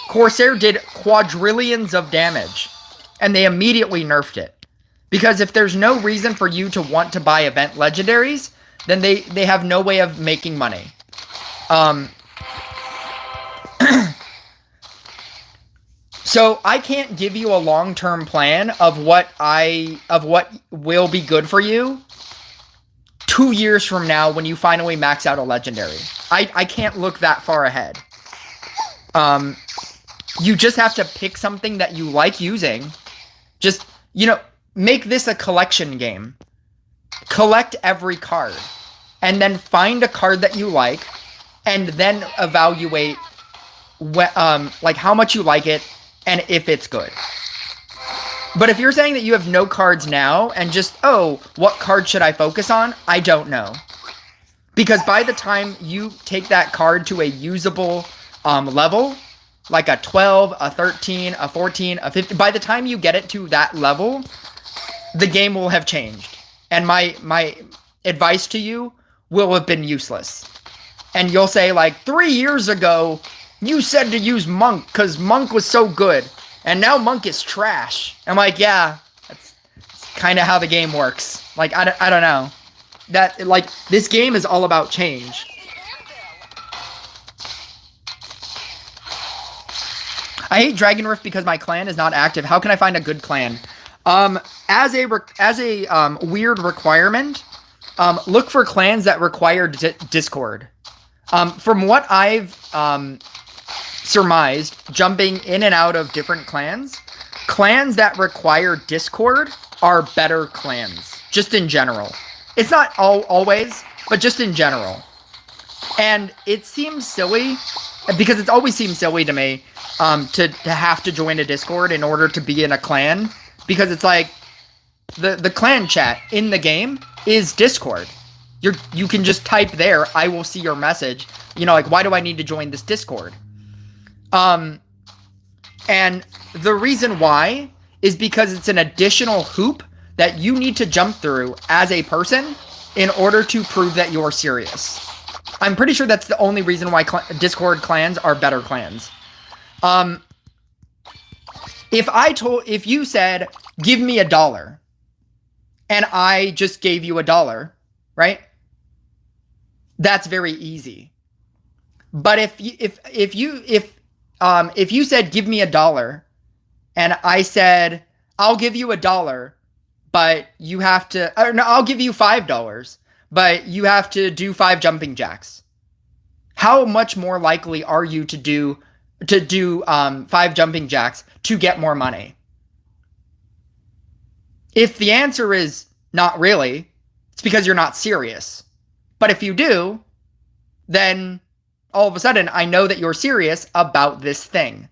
Corsair did quadrillions of damage, and they immediately nerfed it. Because if there's no reason for you to want to buy event legendaries, then they have no way of making money. So I can't give you a long-term plan of what will be good for you 2 years from now when you finally max out a legendary. I can't look that far ahead. You just have to pick something that you like using. Just, make this a collection game. Collect every card. And then find a card that you like. And then evaluate how much you like it and if it's good. But if you're saying that you have no cards now and just, what card should I focus on? I don't know. Because by the time you take that card to a usable level, like a 12, a 13, a 14, a 15, by the time you get it to that level, the game will have changed. And my advice to you will have been useless. And you'll say, 3 years ago, you said to use Monk because Monk was so good. And now Monk is trash. I'm like, yeah, that's kind of how the game works. I don't know. This game is all about change. I hate Dragon Rift because my clan is not active. How can I find a good clan? As a weird requirement, look for clans that require Discord. From what I've surmised, jumping in and out of different clans that require Discord are better clans, just in general. It's not always, but just in general. And it seems silly, because it's always seemed silly to me, to have to join a Discord in order to be in a clan, because it's like, the clan chat in the game is Discord. You can just type there, I will see your message. Why do I need to join this Discord? And the reason why is because it's an additional hoop that you need to jump through as a person in order to prove that you're serious. I'm pretty sure that's the only reason why Discord clans are better clans. If you said, give me $1, and I just gave you $1, right? That's very easy. But if you said, give me $1, and I said, I'll give you $1, but you have to, or no, I'll give you $5, but you have to do 5 jumping jacks. How much more likely are you to do 5 jumping jacks to get more money? If the answer is not really, it's because you're not serious. But if you do, then all of a sudden I know that you're serious about this thing.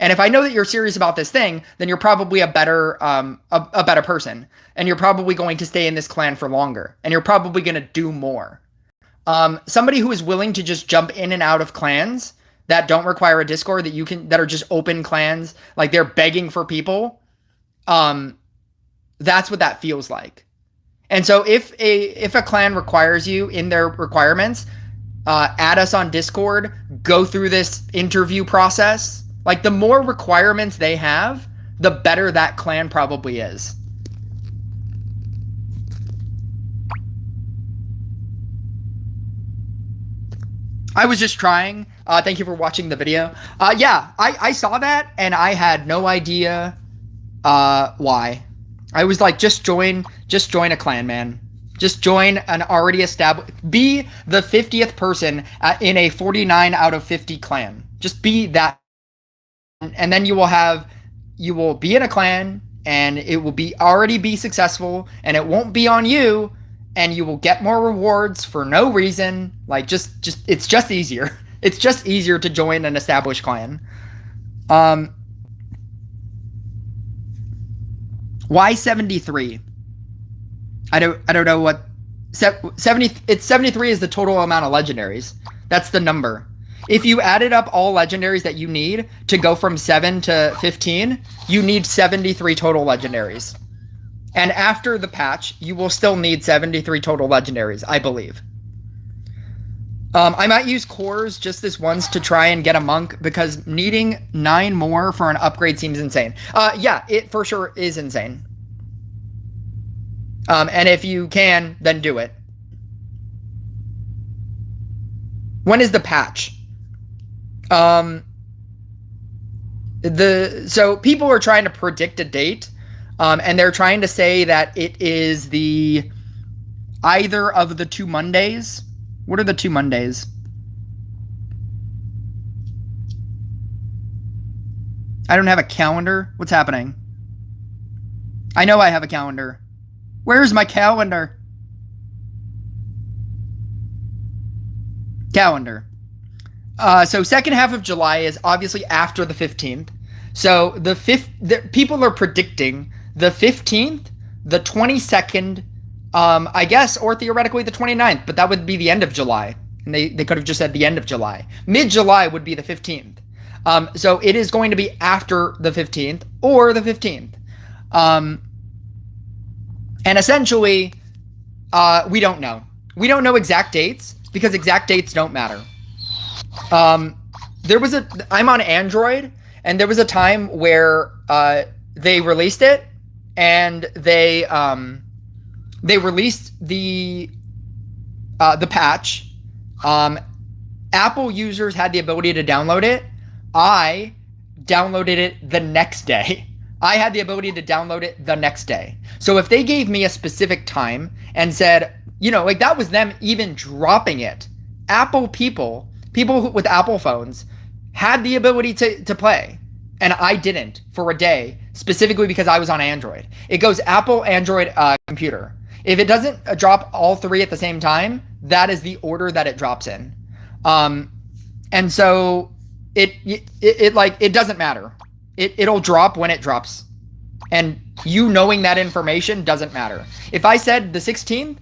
And if I know that you're serious about this thing, then you're probably a better person. And you're probably going to stay in this clan for longer. And you're probably going to do more. Somebody who is willing to just jump in and out of clans that don't require a Discord, that are just open clans, like they're begging for people, that's what that feels like. And so if a clan requires you in their requirements, add us on Discord, go through this interview process. Like, the more requirements they have, the better that clan probably is. I was just trying. Thank you for watching the video. Yeah, I saw that, and I had no idea why. I was like, just join a clan, man. Just join an already established... Be the 50th person in a 49 out of 50 clan. Just be that. And then you will be in a clan, and it will already be successful, and it won't be on you, and you will get more rewards for no reason. Like, it's just easier. It's just easier to join an established clan. Why 73? I don't know what 70. It's 73 is the total amount of legendaries. That's the number. If you added up all legendaries that you need to go from 7 to 15, you need 73 total legendaries. And after the patch, you will still need 73 total legendaries, I believe. I might use cores just this once to try and get a monk, because needing 9 more for an upgrade seems insane. Yeah, it for sure is insane. And if you can, then do it. When is the patch? So people are trying to predict a date, and they're trying to say that it is either of the 2 Mondays. What are the 2 Mondays? I don't have a calendar. What's happening? I know I have a calendar. Where's my calendar? Calendar. So second half of July is obviously after the 15th. So people are predicting the 15th, the 22nd, I guess, or theoretically the 29th, but that would be the end of July. And they could have just said the end of July. Mid-July would be the 15th. So it is going to be after the 15th or the 15th. And essentially, we don't know. We don't know exact dates because exact dates don't matter. I'm on Android, and there was a time where they released it, and they released the patch. Apple users had the ability to download it. I downloaded it the next day. I had the ability to download it the next day. So if they gave me a specific time and said, like, that was them even dropping it, Apple people with Apple phones had the ability to play, and I didn't for a day, specifically because I was on Android. It goes Apple, Android, computer. If it doesn't drop all 3 at the same time, that is the order that it drops in. And so it doesn't matter. It'll drop when it drops. And you knowing that information doesn't matter. If I said the 16th,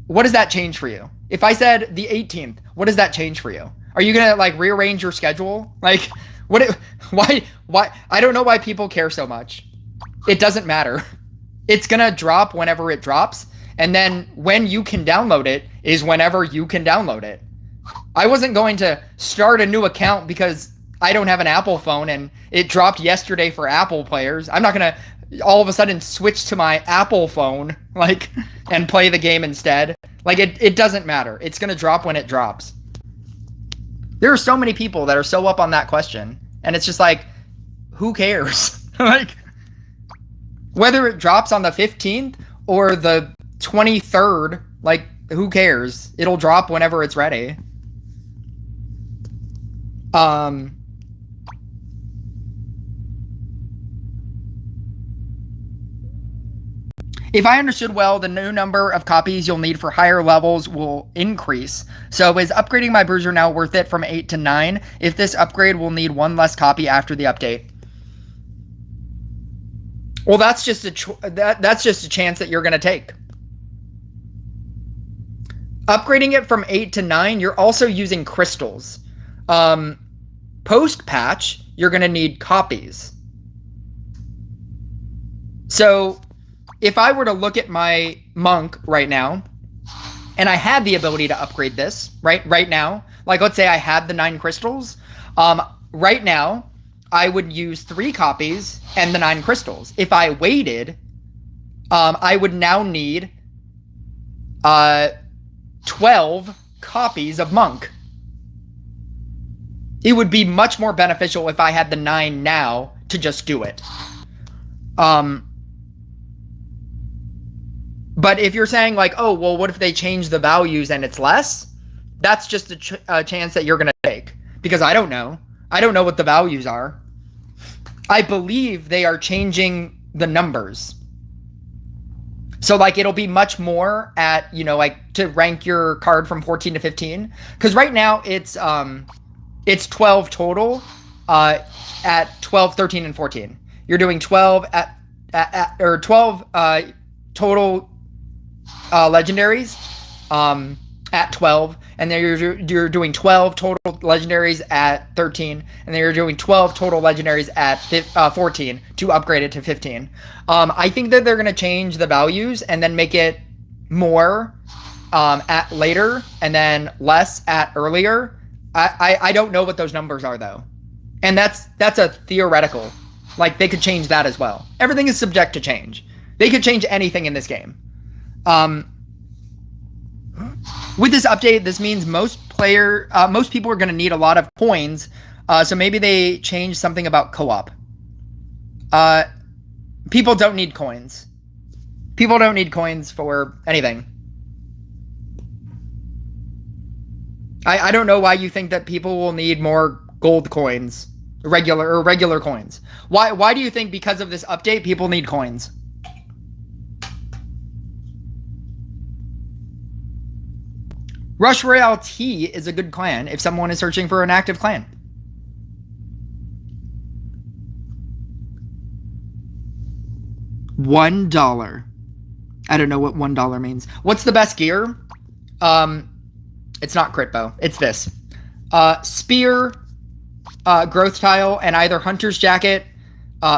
what does that change for you? If I said the 18th, what does that change for you? Are you gonna like rearrange your schedule? Like, why? I don't know why people care so much. It doesn't matter. It's gonna drop whenever it drops, and then when you can download it is whenever you can download it. I wasn't going to start a new account because I don't have an Apple phone and it dropped yesterday for Apple players. I'm not gonna all of a sudden switch to my Apple phone, like, and play the game instead. Like, it doesn't matter. It's gonna drop when it drops. There are so many people that are so up on that question, and it's just like, who cares? Like, whether it drops on the 15th or the 23rd, like, who cares? It'll drop whenever it's ready. If I understood well, the new number of copies you'll need for higher levels will increase. So is upgrading my Bruiser now worth it from 8 to 9? If this upgrade will need one less copy after the update. Well, that's just a chance that you're going to take. Upgrading it from 8 to 9, you're also using crystals. Post-patch, you're going to need copies. So if I were to look at my monk right now, and I had the ability to upgrade this right now, like let's say I had the 9 crystals, right now I would use 3 copies and the 9 crystals. If I waited, I would now need 12 copies of monk. It would be much more beneficial if I had the 9 now to just do it. But if you're saying like, oh, well, what if they change the values and it's less? That's just a chance that you're going to take. Because I don't know. I don't know what the values are. I believe they are changing the numbers. So like it'll be much more at, you know, like to rank your card from 14 to 15. Because right now it's 12 total at 12, 13, and 14. You're doing 12 or 12 total legendaries at 12, and then you're doing 12 total legendaries at 13, and then you're doing 12 total legendaries at 14 to upgrade it to 15. I think that they're going to change the values and then make it more at later and then less at earlier. I don't know what those numbers are though, and that's a theoretical. Like they could change that as well. Everything is subject to change. They could change anything in this game. With this update, this means most people are going to need a lot of coins. So maybe they change something about co-op. People don't need coins. People don't need coins for anything. I don't know why you think that people will need more gold coins, regular coins. Why do you think because of this update people need coins? Rush Royale T is a good clan if someone is searching for an active clan. $1. I don't know what $1 means. What's the best gear? It's not crit bow. It's this. Spear, growth tile, and either hunter's jacket,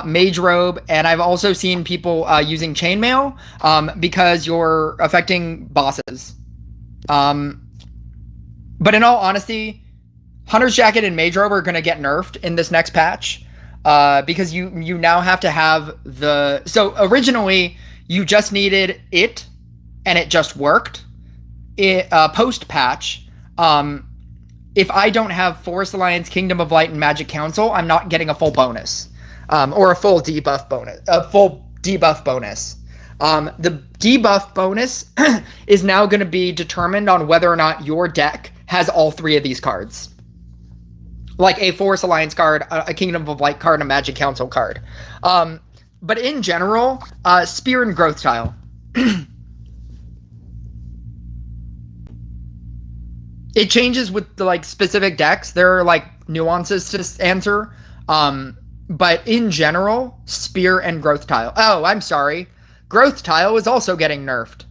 mage robe, and I've also seen people using chainmail because you're affecting bosses. But in all honesty, hunter's jacket and mage robe are going to get nerfed in this next patch because you now have to have the... So originally, you just needed it, and it just worked. Post-patch, if I don't have Forest Alliance, Kingdom of Light, and Magic Council, I'm not getting a full bonus. Or a full debuff bonus. A full debuff bonus. The debuff bonus is now going to be determined on whether or not your deck has all 3 of these cards. Like a Forest Alliance card, a Kingdom of Light card, and a Magic Council card. But in general, Spear and Growth Tile. It changes with the like specific decks. There are like nuances to this answer. But in general, Spear and Growth Tile. Oh, I'm sorry. Growth Tile is also getting nerfed.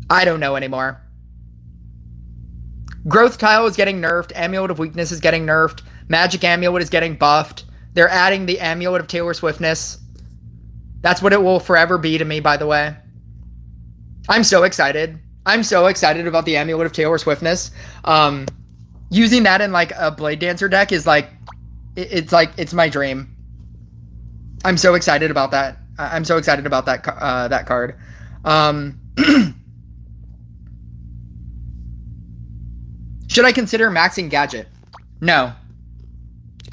I don't know anymore. Growth Tile is getting nerfed. Amulet of Weakness is getting nerfed. Magic Amulet is getting buffed. They're adding the Amulet of Taylor Swiftness. That's what it will forever be to me, by the way. I'm so excited. I'm so excited about the Amulet of Taylor Swiftness. Using that in like a Blade Dancer deck is like, it's my dream. I'm so excited about that. I'm so excited about that that card. Should I consider maxing gadget? No.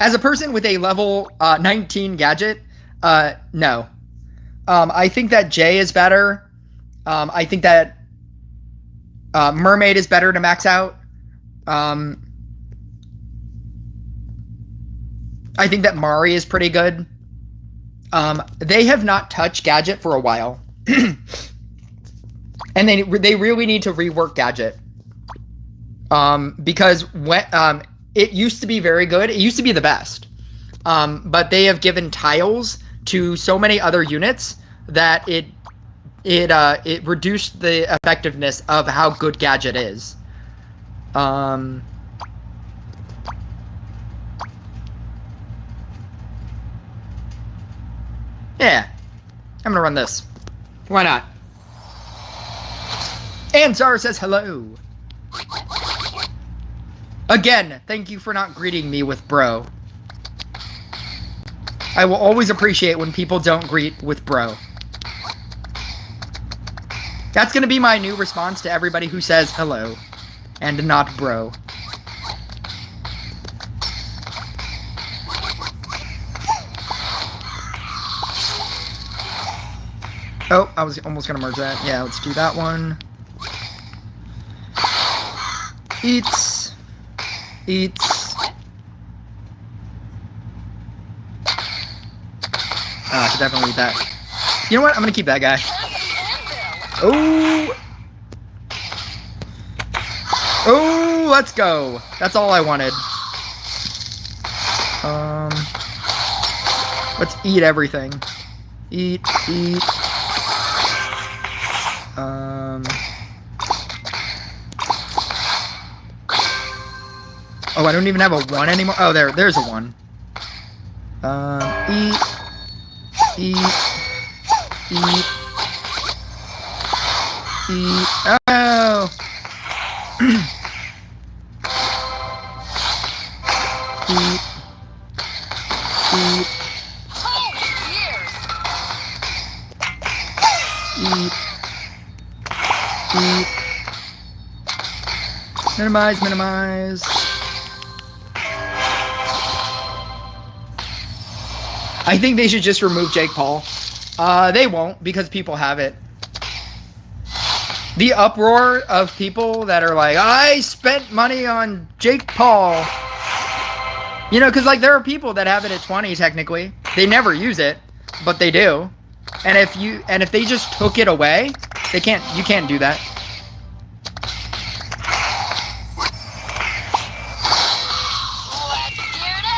As a person with a level 19 gadget, no. I think that J is better. I think that Mermaid is better to max out. I think that Mari is pretty good. They have not touched gadget for a while. And they really need to rework gadget. Because when it used to be very good, it used to be the best. But they have given tiles to so many other units that it reduced the effectiveness of how good gadget is. Yeah, I'm gonna run this. Why not? And Zara says hello. Again, thank you for not greeting me with bro. I will always appreciate when people don't greet with bro. That's gonna be my new response to everybody who says hello and not bro. Oh, I was almost gonna merge that. Yeah, let's do that one. Eats. I should definitely eat that. You know what? I'm gonna keep that guy. Oh! Oh, let's go. That's all I wanted. Let's eat everything. Eat. Oh, I don't even have a 1 anymore. Oh, there's a 1. Eat. Oh! Eat. Minimize. I think they should just remove Jake Paul. They won't, because people have it. The uproar of people that are like, I spent money on Jake Paul. You know, because like there are people that have it at 20 technically. They never use it, but they do. And if they just took it away, you can't do that.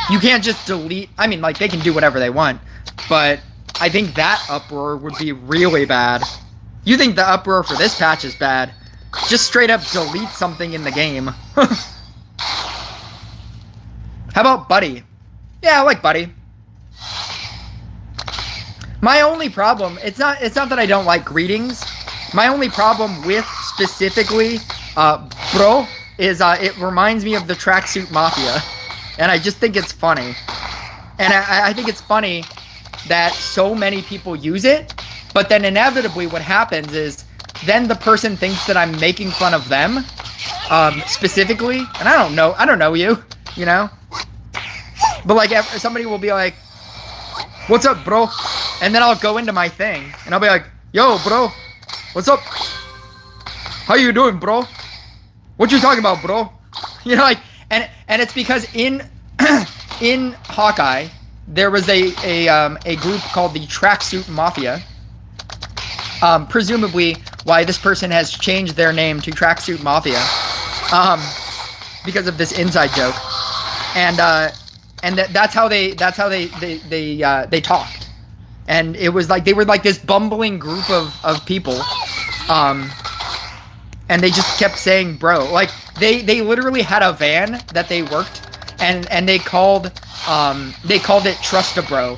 You can't just delete. I mean, like, they can do whatever they want, but I think that uproar would be really bad. You think the uproar for this patch is bad? Just straight up delete something in the game. How about Buddy? Yeah, I like Buddy. My only problem, it's not that I don't like greetings. My only problem with specifically bro is it reminds me of the Tracksuit Mafia. And I just think it's funny. And I think it's funny that so many people use it, but then inevitably what happens is then the person thinks that I'm making fun of them, specifically, and I don't know you, you know? But like, somebody will be like, what's up, bro? And then I'll go into my thing, and I'll be like, yo, bro, what's up? How you doing, bro? What you talking about, bro? You know, like, and it's because in Hawkeye there was a group called the Tracksuit Mafia. Presumably why this person has changed their name to Tracksuit Mafia, because of this inside joke, and that's how they talked, and it was like they were like this bumbling group of people, and they just kept saying bro. Like they literally had a van that they worked, and they called it Trust a Bro.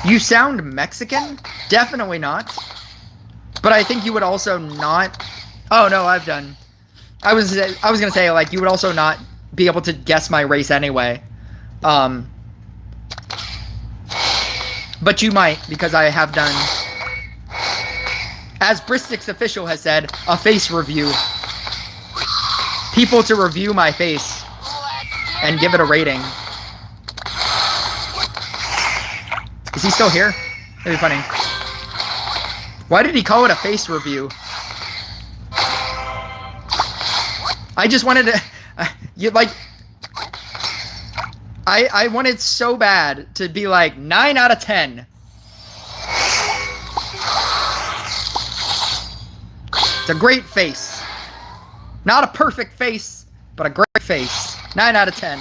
You sound Mexican? Definitely not. But I think you would also not... Oh, no, I've done... I was gonna say, like, you would also not be able to guess my race anyway. But you might, because I have done... As Bristix Official has said, a face review. People to review my face and give it a rating. Is he still here? That'd be funny. Why did he call it a face review? I just wanted to... I wanted so bad to be like 9 out of 10. It's a great face. Not a perfect face, but a great face. 9 out of 10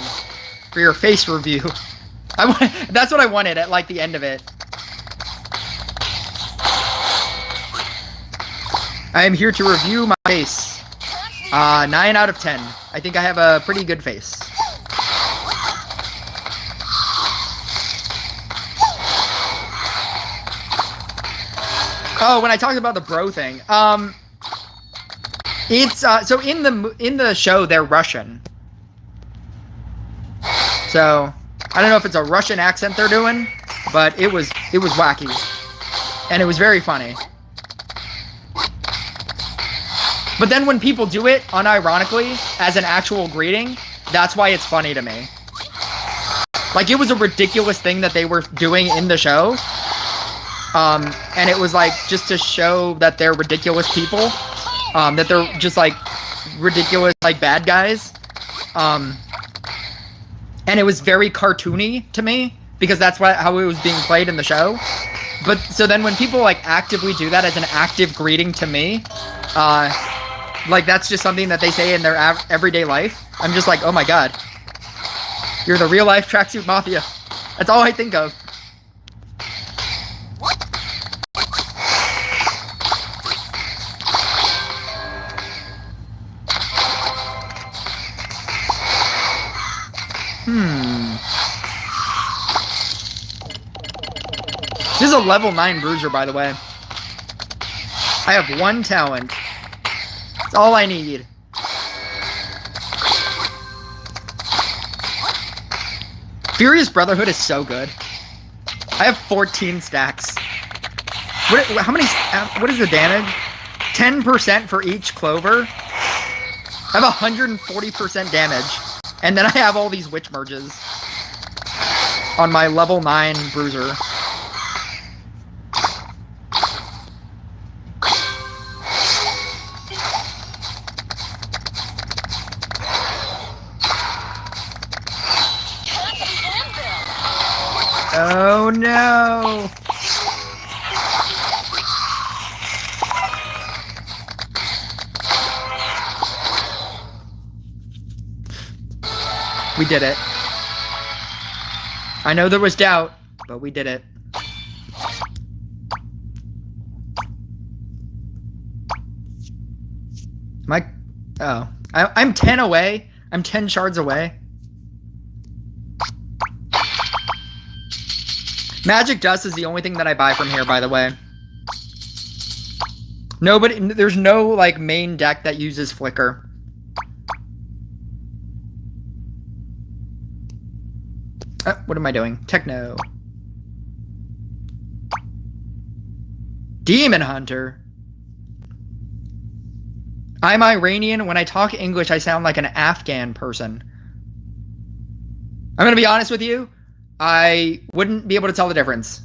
for your face review. That's what I wanted at like the end of it. I am here to review my face. 9 out of 10. I think I have a pretty good face. Oh, when I talked about the bro thing, it's so in the show they're Russian. So I don't know if it's a Russian accent they're doing, but it was wacky, and it was very funny. But then when people do it unironically as an actual greeting, that's why it's funny to me. Like, it was a ridiculous thing that they were doing in the show. And it was like just to show that they're ridiculous people, that they're just like ridiculous like bad guys, and it was very cartoony to me because that's how it was being played in the show. But so then when people like actively do that as an active greeting to me, like that's just something that they say in their everyday life, I'm just like, oh my god, you're the real life Tracksuit Mafia. That's all I think of. This is a level 9 Bruiser, by the way. I have 1 talent. That's all I need. Furious Brotherhood is so good. I have 14 stacks. How many? What is the damage? 10% for each clover. I have 140% damage. And then I have all these witch merges on my level 9 Bruiser. Oh no! We did it. I know there was doubt, but we did it. I'm 10 away. I'm 10 shards away. Magic Dust is the only thing that I buy from here, by the way. There's no like main deck that uses Flicker. What am I doing? Techno. Demon Hunter. I'm Iranian. When I talk English, I sound like an Afghan person. I'm gonna be honest with you. I wouldn't be able to tell the difference.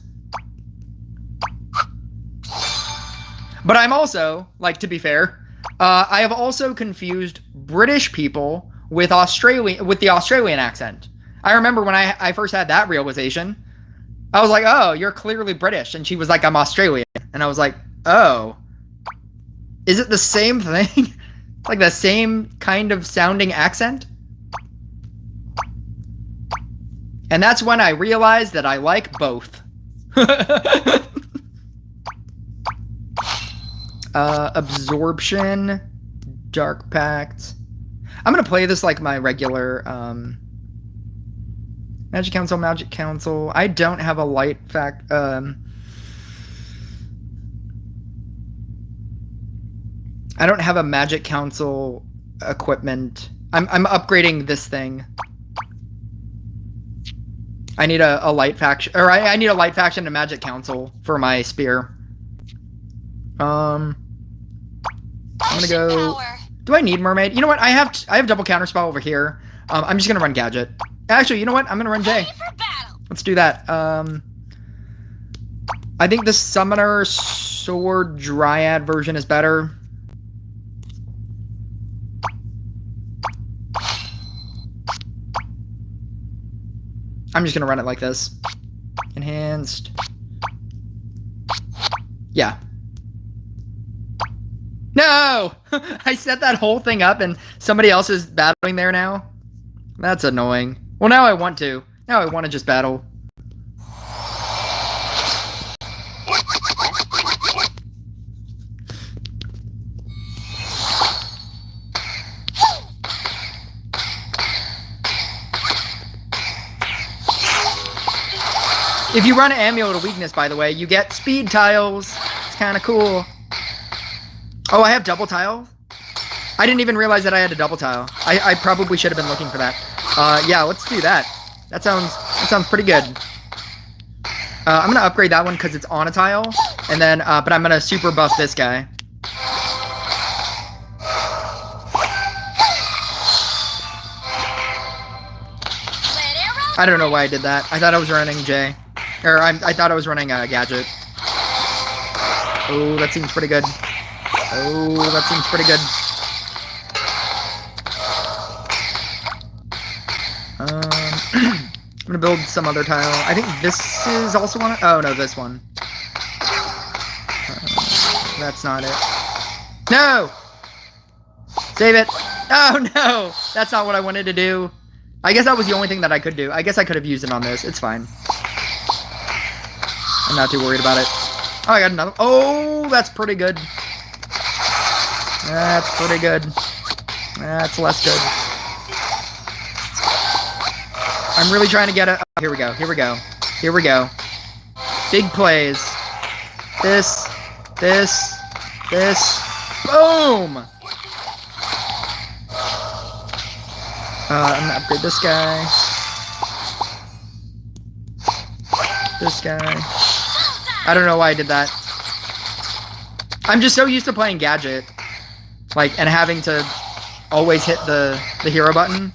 But I'm also, like, to be fair, I have also confused British people with the Australian accent. I remember when I first had that realization, I was like, oh, you're clearly British. And she was like, I'm Australian. And I was like, oh, is it the same thing? It's like the same kind of sounding accent? And that's when I realized that I like both. Absorption, Dark Pact. I'm gonna play this like my regular, Magic Council, Magic Council. I don't have a light fact. I don't have a Magic Council equipment. I'm upgrading this thing. I need a light faction, or I need a light faction and Magic Council for my spear. I'm gonna go. Do I need mermaid? You know what? I have double counterspell over here. I'm just gonna run gadget. Actually, you know what? I'm gonna run J. Let's do that. I think the summoner sword dryad version is better. I'm just gonna run it like this. Enhanced. Yeah. No! I set that whole thing up and somebody else is battling there now. That's annoying. Well, now I want to. Now I want to just battle. If you run an Amulet of Weakness, by the way, you get speed tiles. It's kind of cool. Oh, I have double tile? I didn't even realize that I had a double tile. I probably should have been looking for that. Yeah, let's do that. That sounds pretty good. I'm gonna upgrade that one because it's on a tile, and then but I'm gonna super buff this guy. I don't know why I did that. I thought I was running J. Or I thought I was running a gadget. Oh, that seems pretty good. Oh, that seems pretty good. I'm gonna build some other tile. I think this is also one. Oh no, this one. That's not it. No! Save it! Oh no! That's not what I wanted to do. I guess that was the only thing that I could do. I guess I could have used it on this. It's fine. I'm not too worried about it. Oh, I got another. Oh, that's pretty good. That's pretty good. That's less good. I'm really trying to get it. Oh, here we go. Here we go. Here we go. Big plays. This. This. This. Boom! I'm gonna upgrade this guy. This guy. I don't know why I did that. I'm just so used to playing gadget. Like, and having to always hit the hero button.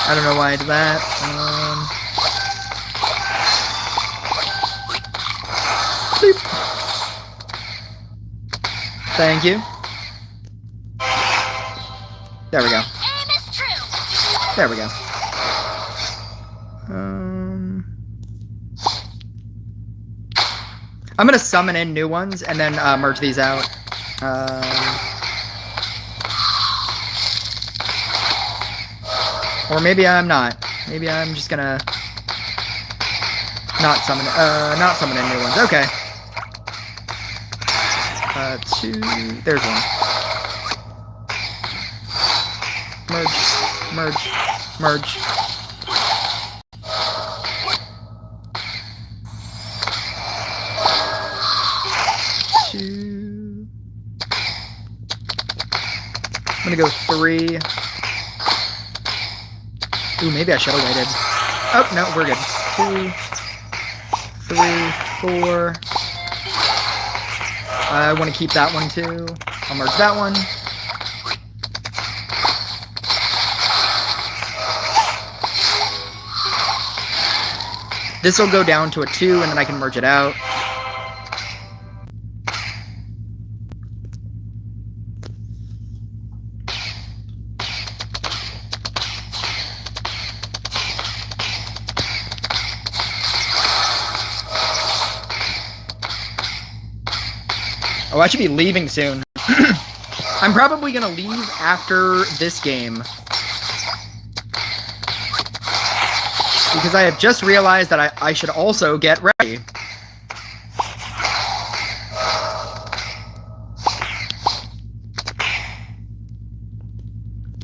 I don't know why I did that. Sleep. Thank you. There we go. There we go. I'm gonna summon in new ones and then merge these out. Or maybe I'm not. Maybe I'm just gonna not summon in new ones. Okay. Two. There's one. Merge. Merge. Merge. Two. I'm gonna go 3. Ooh, maybe I should have waited. Oh, no, we're good. 2, 3, 4. I want to keep that one too. I'll merge that one. This will go down to a 2, and then I can merge it out. Oh, I should be leaving soon. I'm probably gonna leave after this game. Because I have just realized that I should also get ready.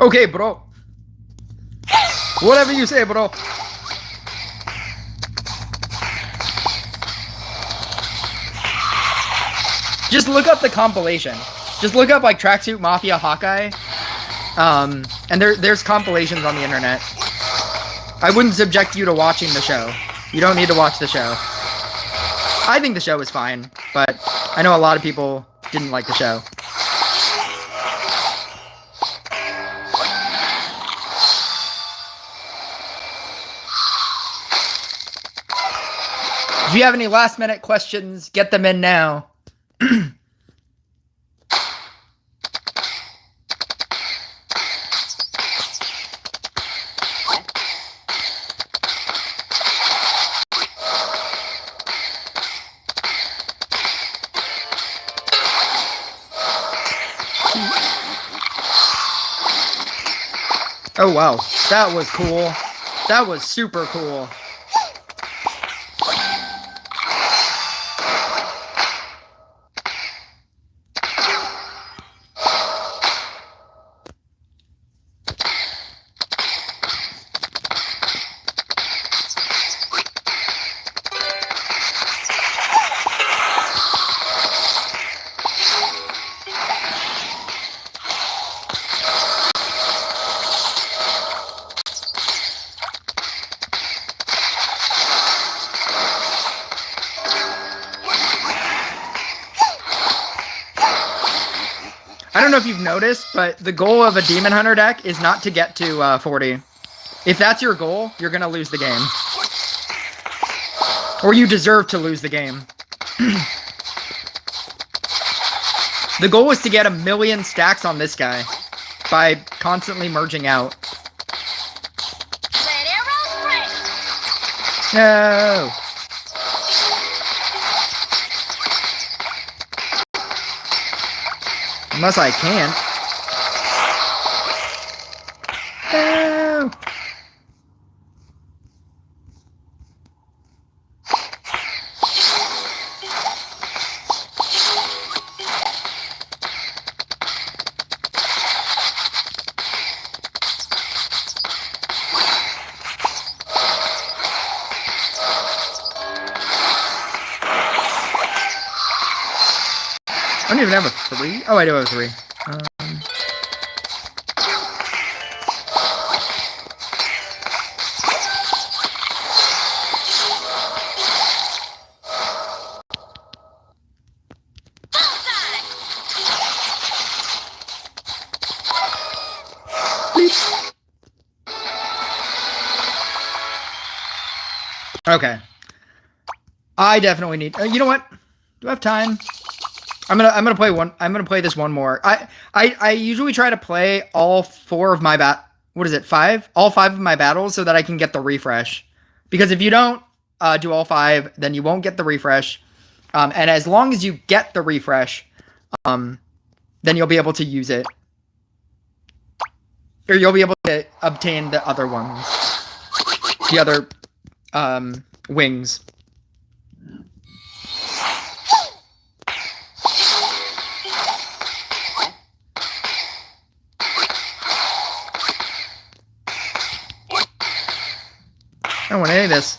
Okay, bro. Whatever you say, bro. Just look up the compilation. Just look up like Tracksuit Mafia Hawkeye. And there's compilations on the internet. I wouldn't subject you to watching the show. You don't need to watch the show. I think the show was fine, but I know a lot of people didn't like the show. If you have any last minute questions, get them in now. Oh wow, that was cool. That was super cool. I don't know if you've noticed, but the goal of a Demon Hunter deck is not to get to 40. If that's your goal, you're going to lose the game. Or you deserve to lose the game. The goal is to get 1,000,000 stacks on this guy by constantly merging out. No! Unless I can't. No! I don't even have a 3. Oh, I do have a 3. Okay. I definitely need. You know what? Do I have time? I'm gonna play one. I'm gonna play this one more. I usually try to play all 4 of my What is it? 5? All 5 of my battles so that I can get the refresh. Because if you don't do all 5, then you won't get the refresh. And as long as you get the refresh, then you'll be able to use it, or you'll be able to obtain the other ones, the other wings. I don't want any of this.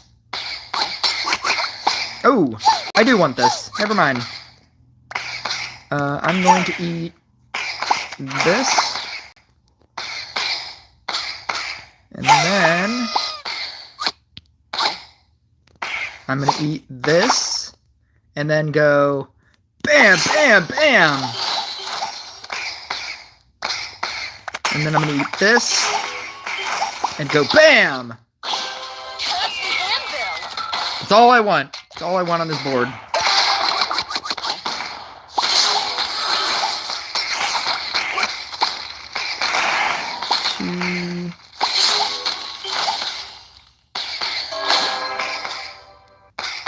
Oh, I do want this. Never mind. I'm going to eat this. And then I'm going to eat this. And then go bam, bam, bam. And then I'm going to eat this. And go bam. That's all I want. That's all I want on this board.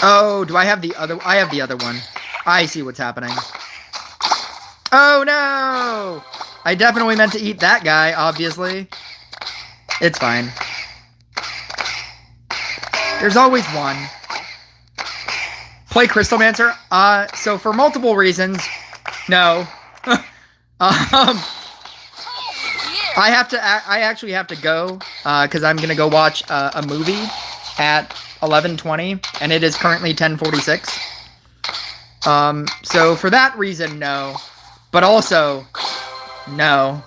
Oh, do I have the other? I have the other one. I see what's happening. Oh no! I definitely meant to eat that guy, obviously. It's fine. There's always one. Play Crystalmancer? So for multiple reasons, no. I actually have to go because I'm gonna go watch a movie at 11:20, and it is currently 10:46. So for that reason, no. But also, no.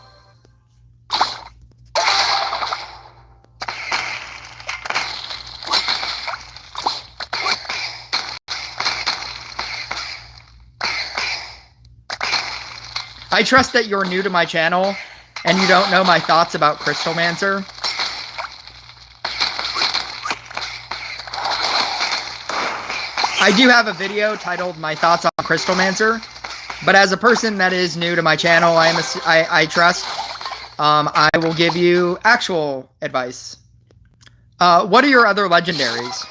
I trust that you're new to my channel and you don't know my thoughts about Crystalmancer. I do have a video titled My Thoughts on Crystalmancer, but as a person that is new to my channel, I trust I will give you actual advice. What are your other legendaries?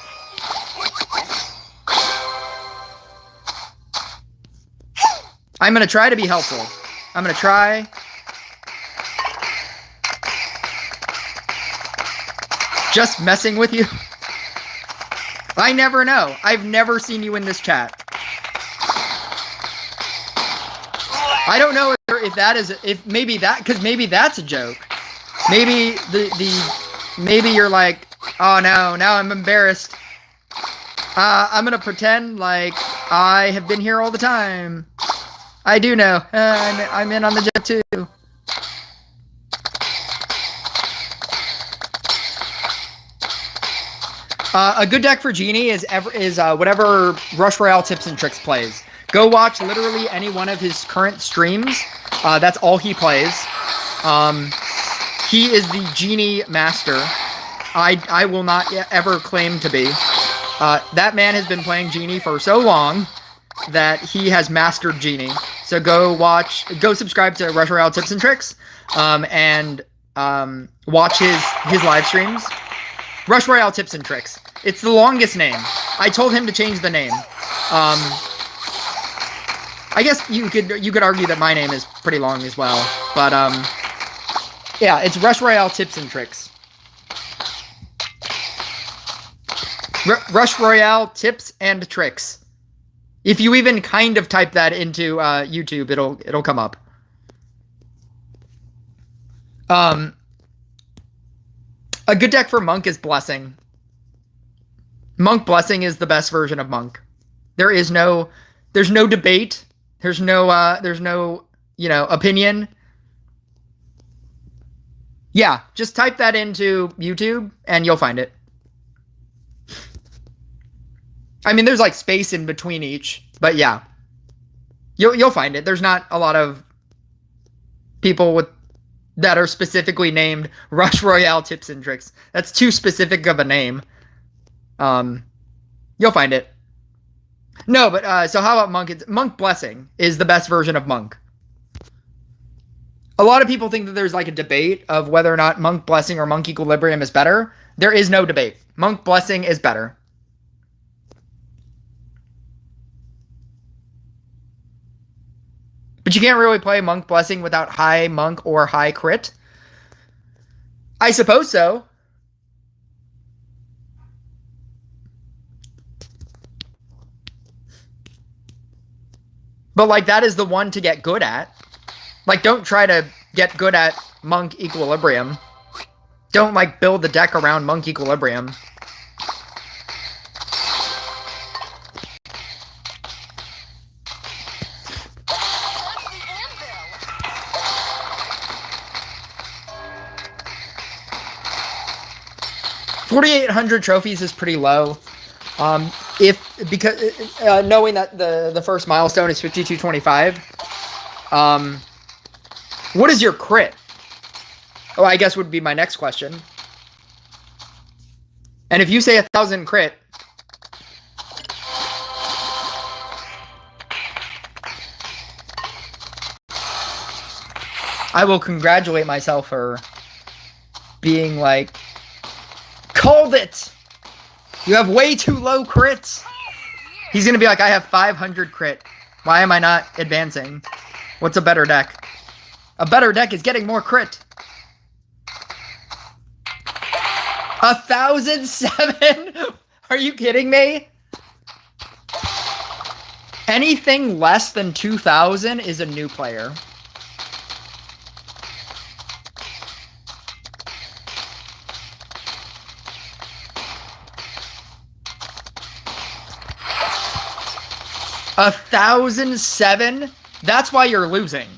I'm going to try to be helpful. I'm going to try. Just messing with you. I never know. I've never seen you in this chat. I don't know if that is, if maybe that, because maybe that's a joke. Maybe maybe you're like, oh no, now I'm embarrassed. I'm going to pretend like I have been here all the time. I do know. I'm in on the jet too. A good deck for Genie is whatever Rush Royale Tips and Tricks plays. Go watch literally any one of his current streams. That's all he plays. He is the Genie master. I will not ever claim to be. That man has been playing Genie for so long that he has mastered Genie. So go subscribe to Rush Royale Tips and Tricks, and watch his live streams. Rush Royale Tips and Tricks. It's the longest name. I told him to change the name. I guess you could argue that my name is pretty long as well, but yeah, it's Rush Royale Tips and Tricks. Rush Royale Tips and Tricks. If you even kind of type that into YouTube, it'll come up. A good deck for Monk is Blessing. Monk Blessing is the best version of Monk. There's no debate. There's no opinion. Yeah, just type that into YouTube and you'll find it. I mean, there's like space in between each, but yeah, you'll find it. There's not a lot of people that are specifically named Rush Royale Tips and Tricks. That's too specific of a name. You'll find it. No, but so how about Monk? Monk Blessing is the best version of Monk. A lot of people think that there's like a debate of whether or not Monk Blessing or Monk Equilibrium is better. There is no debate. Monk Blessing is better. But you can't really play Monk Blessing without high Monk or high crit. I suppose so. But, like, that is the one to get good at. Like, don't try to get good at Monk Equilibrium. Don't, like, build the deck around Monk Equilibrium. $4,800 trophies is pretty low. Because knowing that the first milestone is 5225. What is your crit? Oh, I guess would be my next question. And if you say 1,000 crit, I will congratulate myself for being like, called it! You have way too low crits! He's gonna be like, I have 500 crit. Why am I not advancing? What's a better deck? A better deck is getting more crit. 1,007? Are you kidding me? Anything less than 2,000 is a new player. 1,007? That's why you're losing.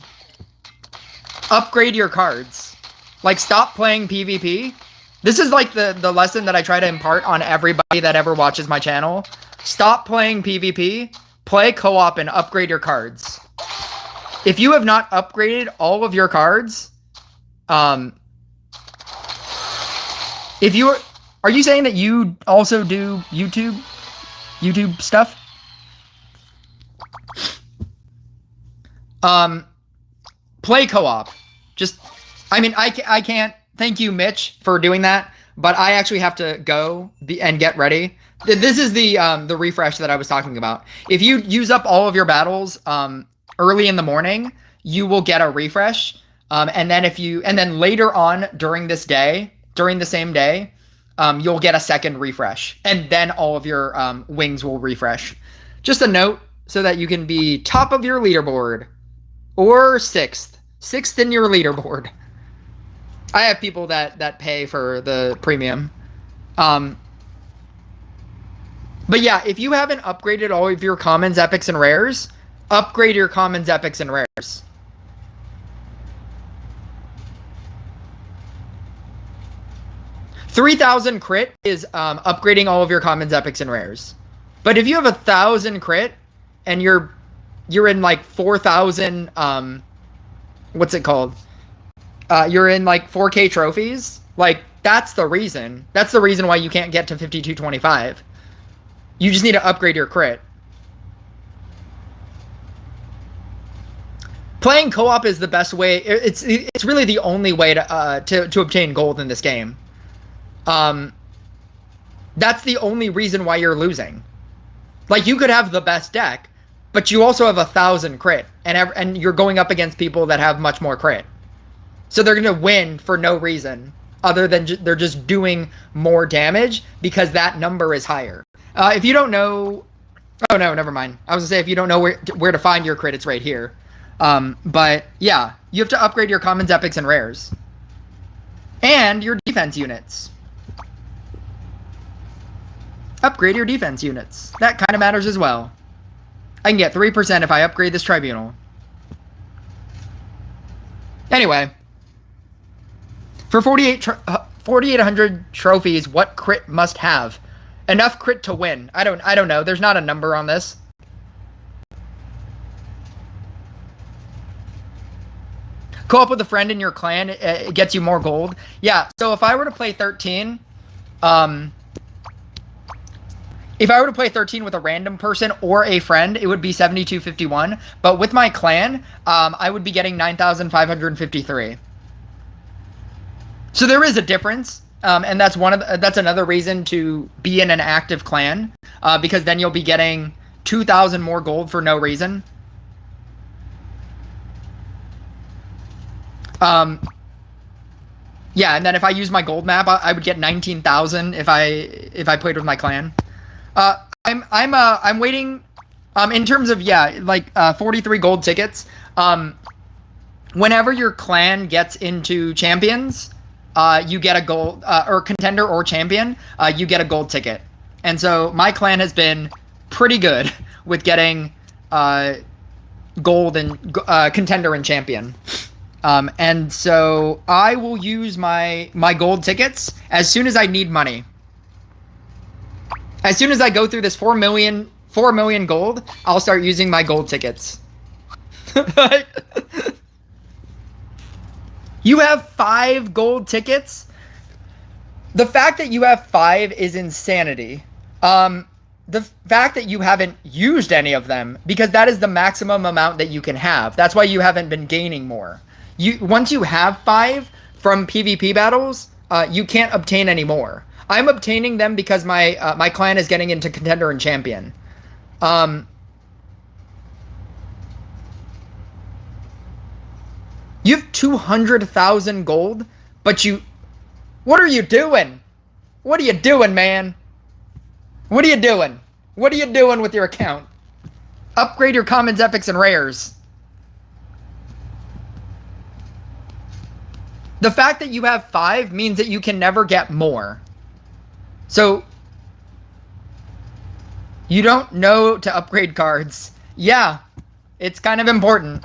Upgrade your cards. Like, stop playing PvP. This is like the lesson that I try to impart on everybody that ever watches my channel. Stop playing PvP. Play co-op and upgrade your cards. If you have not upgraded all of your cards, if you are you saying that you also do YouTube stuff? Play co-op. Just, I mean, I can't thank you, Mitch, for doing that, but I actually have to go and get ready. This is the refresh that I was talking about. If you use up all of your battles early in the morning, you will get a refresh. And then later on during this day, during the same day, you'll get a second refresh, and then all of your wings will refresh. Just a note so that you can be top of your leaderboard, or sixth in your leaderboard. I have people that pay for the premium. But yeah, if you haven't upgraded all of your commons, epics, and rares, upgrade your commons, epics, and rares. $3,000 crit is upgrading all of your commons, epics, and rares. But if you have 1,000 crit and you're in like 4,000, what's it called? You're in like 4K trophies. Like, that's the reason. That's the reason why you can't get to 5225. You just need to upgrade your crit. Playing co-op is the best way. It's really the only way to obtain gold in this game. That's the only reason why you're losing. Like, you could have the best deck, but you also have 1,000 crit, and you're going up against people that have much more crit. So they're gonna win for no reason other than they're just doing more damage because that number is higher. If you don't know, oh no, never mind. I was gonna say, if you don't know where to find your crit, it's right here. But yeah, you have to upgrade your commons, epics, and rares, and your defense units. Upgrade your defense units. That kind of matters as well. I can get 3% if I upgrade this tribunal. Anyway, for 4,800 trophies, what crit must have? Enough crit to win. I don't know. There's not a number on this. Co-op with a friend in your clan, it gets you more gold. Yeah, so if I were to play 13, if I were to play 13 with a random person or a friend, it would be 7251. But with my clan, I would be getting 9,553. So there is a difference, and that's another reason to be in an active clan, because then you'll be getting 2,000 more gold for no reason. Yeah, and then if I use my gold map, I would get 19,000 if I played with my clan. I'm waiting. In terms of, yeah, like 43 gold tickets. Whenever your clan gets into champions, you get a gold or contender or champion. You get a gold ticket, and so my clan has been pretty good with getting gold and contender and champion. And so I will use my gold tickets as soon as I need money. As soon as I go through this 4 million gold, I'll start using my gold tickets. You have 5 gold tickets? The fact that you have 5 is insanity. The fact that you haven't used any of them, because that is the maximum amount that you can have. That's why you haven't been gaining more. Once you have 5 from PvP battles, you can't obtain any more. I'm obtaining them because my clan is getting into contender and champion. You have 200,000 gold, but what are you doing? What are you doing, man? What are you doing? What are you doing with your account? Upgrade your commons, epics, and rares. The fact that you have 5 means that you can never get more. So, you don't know to upgrade cards. Yeah, it's kind of important.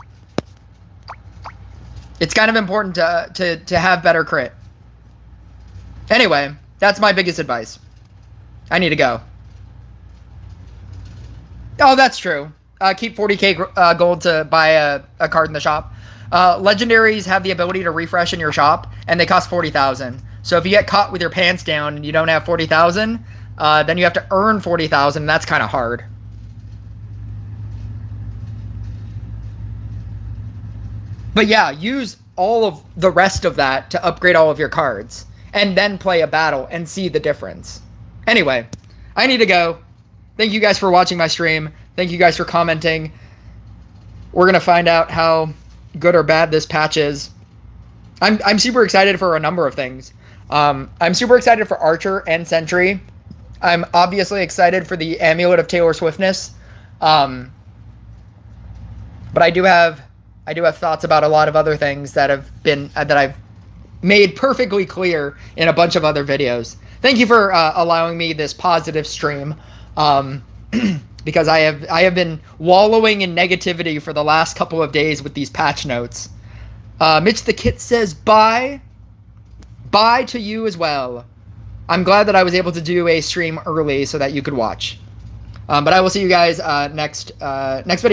It's kind of important to have better crit. Anyway, that's my biggest advice. I need to go. Oh, that's true. Keep 40k gold to buy a card in the shop. Legendaries have the ability to refresh in your shop, and they cost 40,000. So if you get caught with your pants down and you don't have 40,000, then you have to earn 40,000. That's kind of hard. But yeah, use all of the rest of that to upgrade all of your cards, and then play a battle and see the difference. Anyway, I need to go. Thank you guys for watching my stream. Thank you guys for commenting. We're going to find out how good or bad this patch is. I'm super excited for a number of things. I'm super excited for Archer and Sentry. I'm obviously excited for the Amulet of Taylor Swiftness. But I do have thoughts about a lot of other things that I've made perfectly clear in a bunch of other videos. Thank you for allowing me this positive stream. Because I have been wallowing in negativity for the last couple of days with these patch notes. Mitch the Kit says bye. Bye to you as well. I'm glad that I was able to do a stream early so that you could watch. But I will see you guys next video.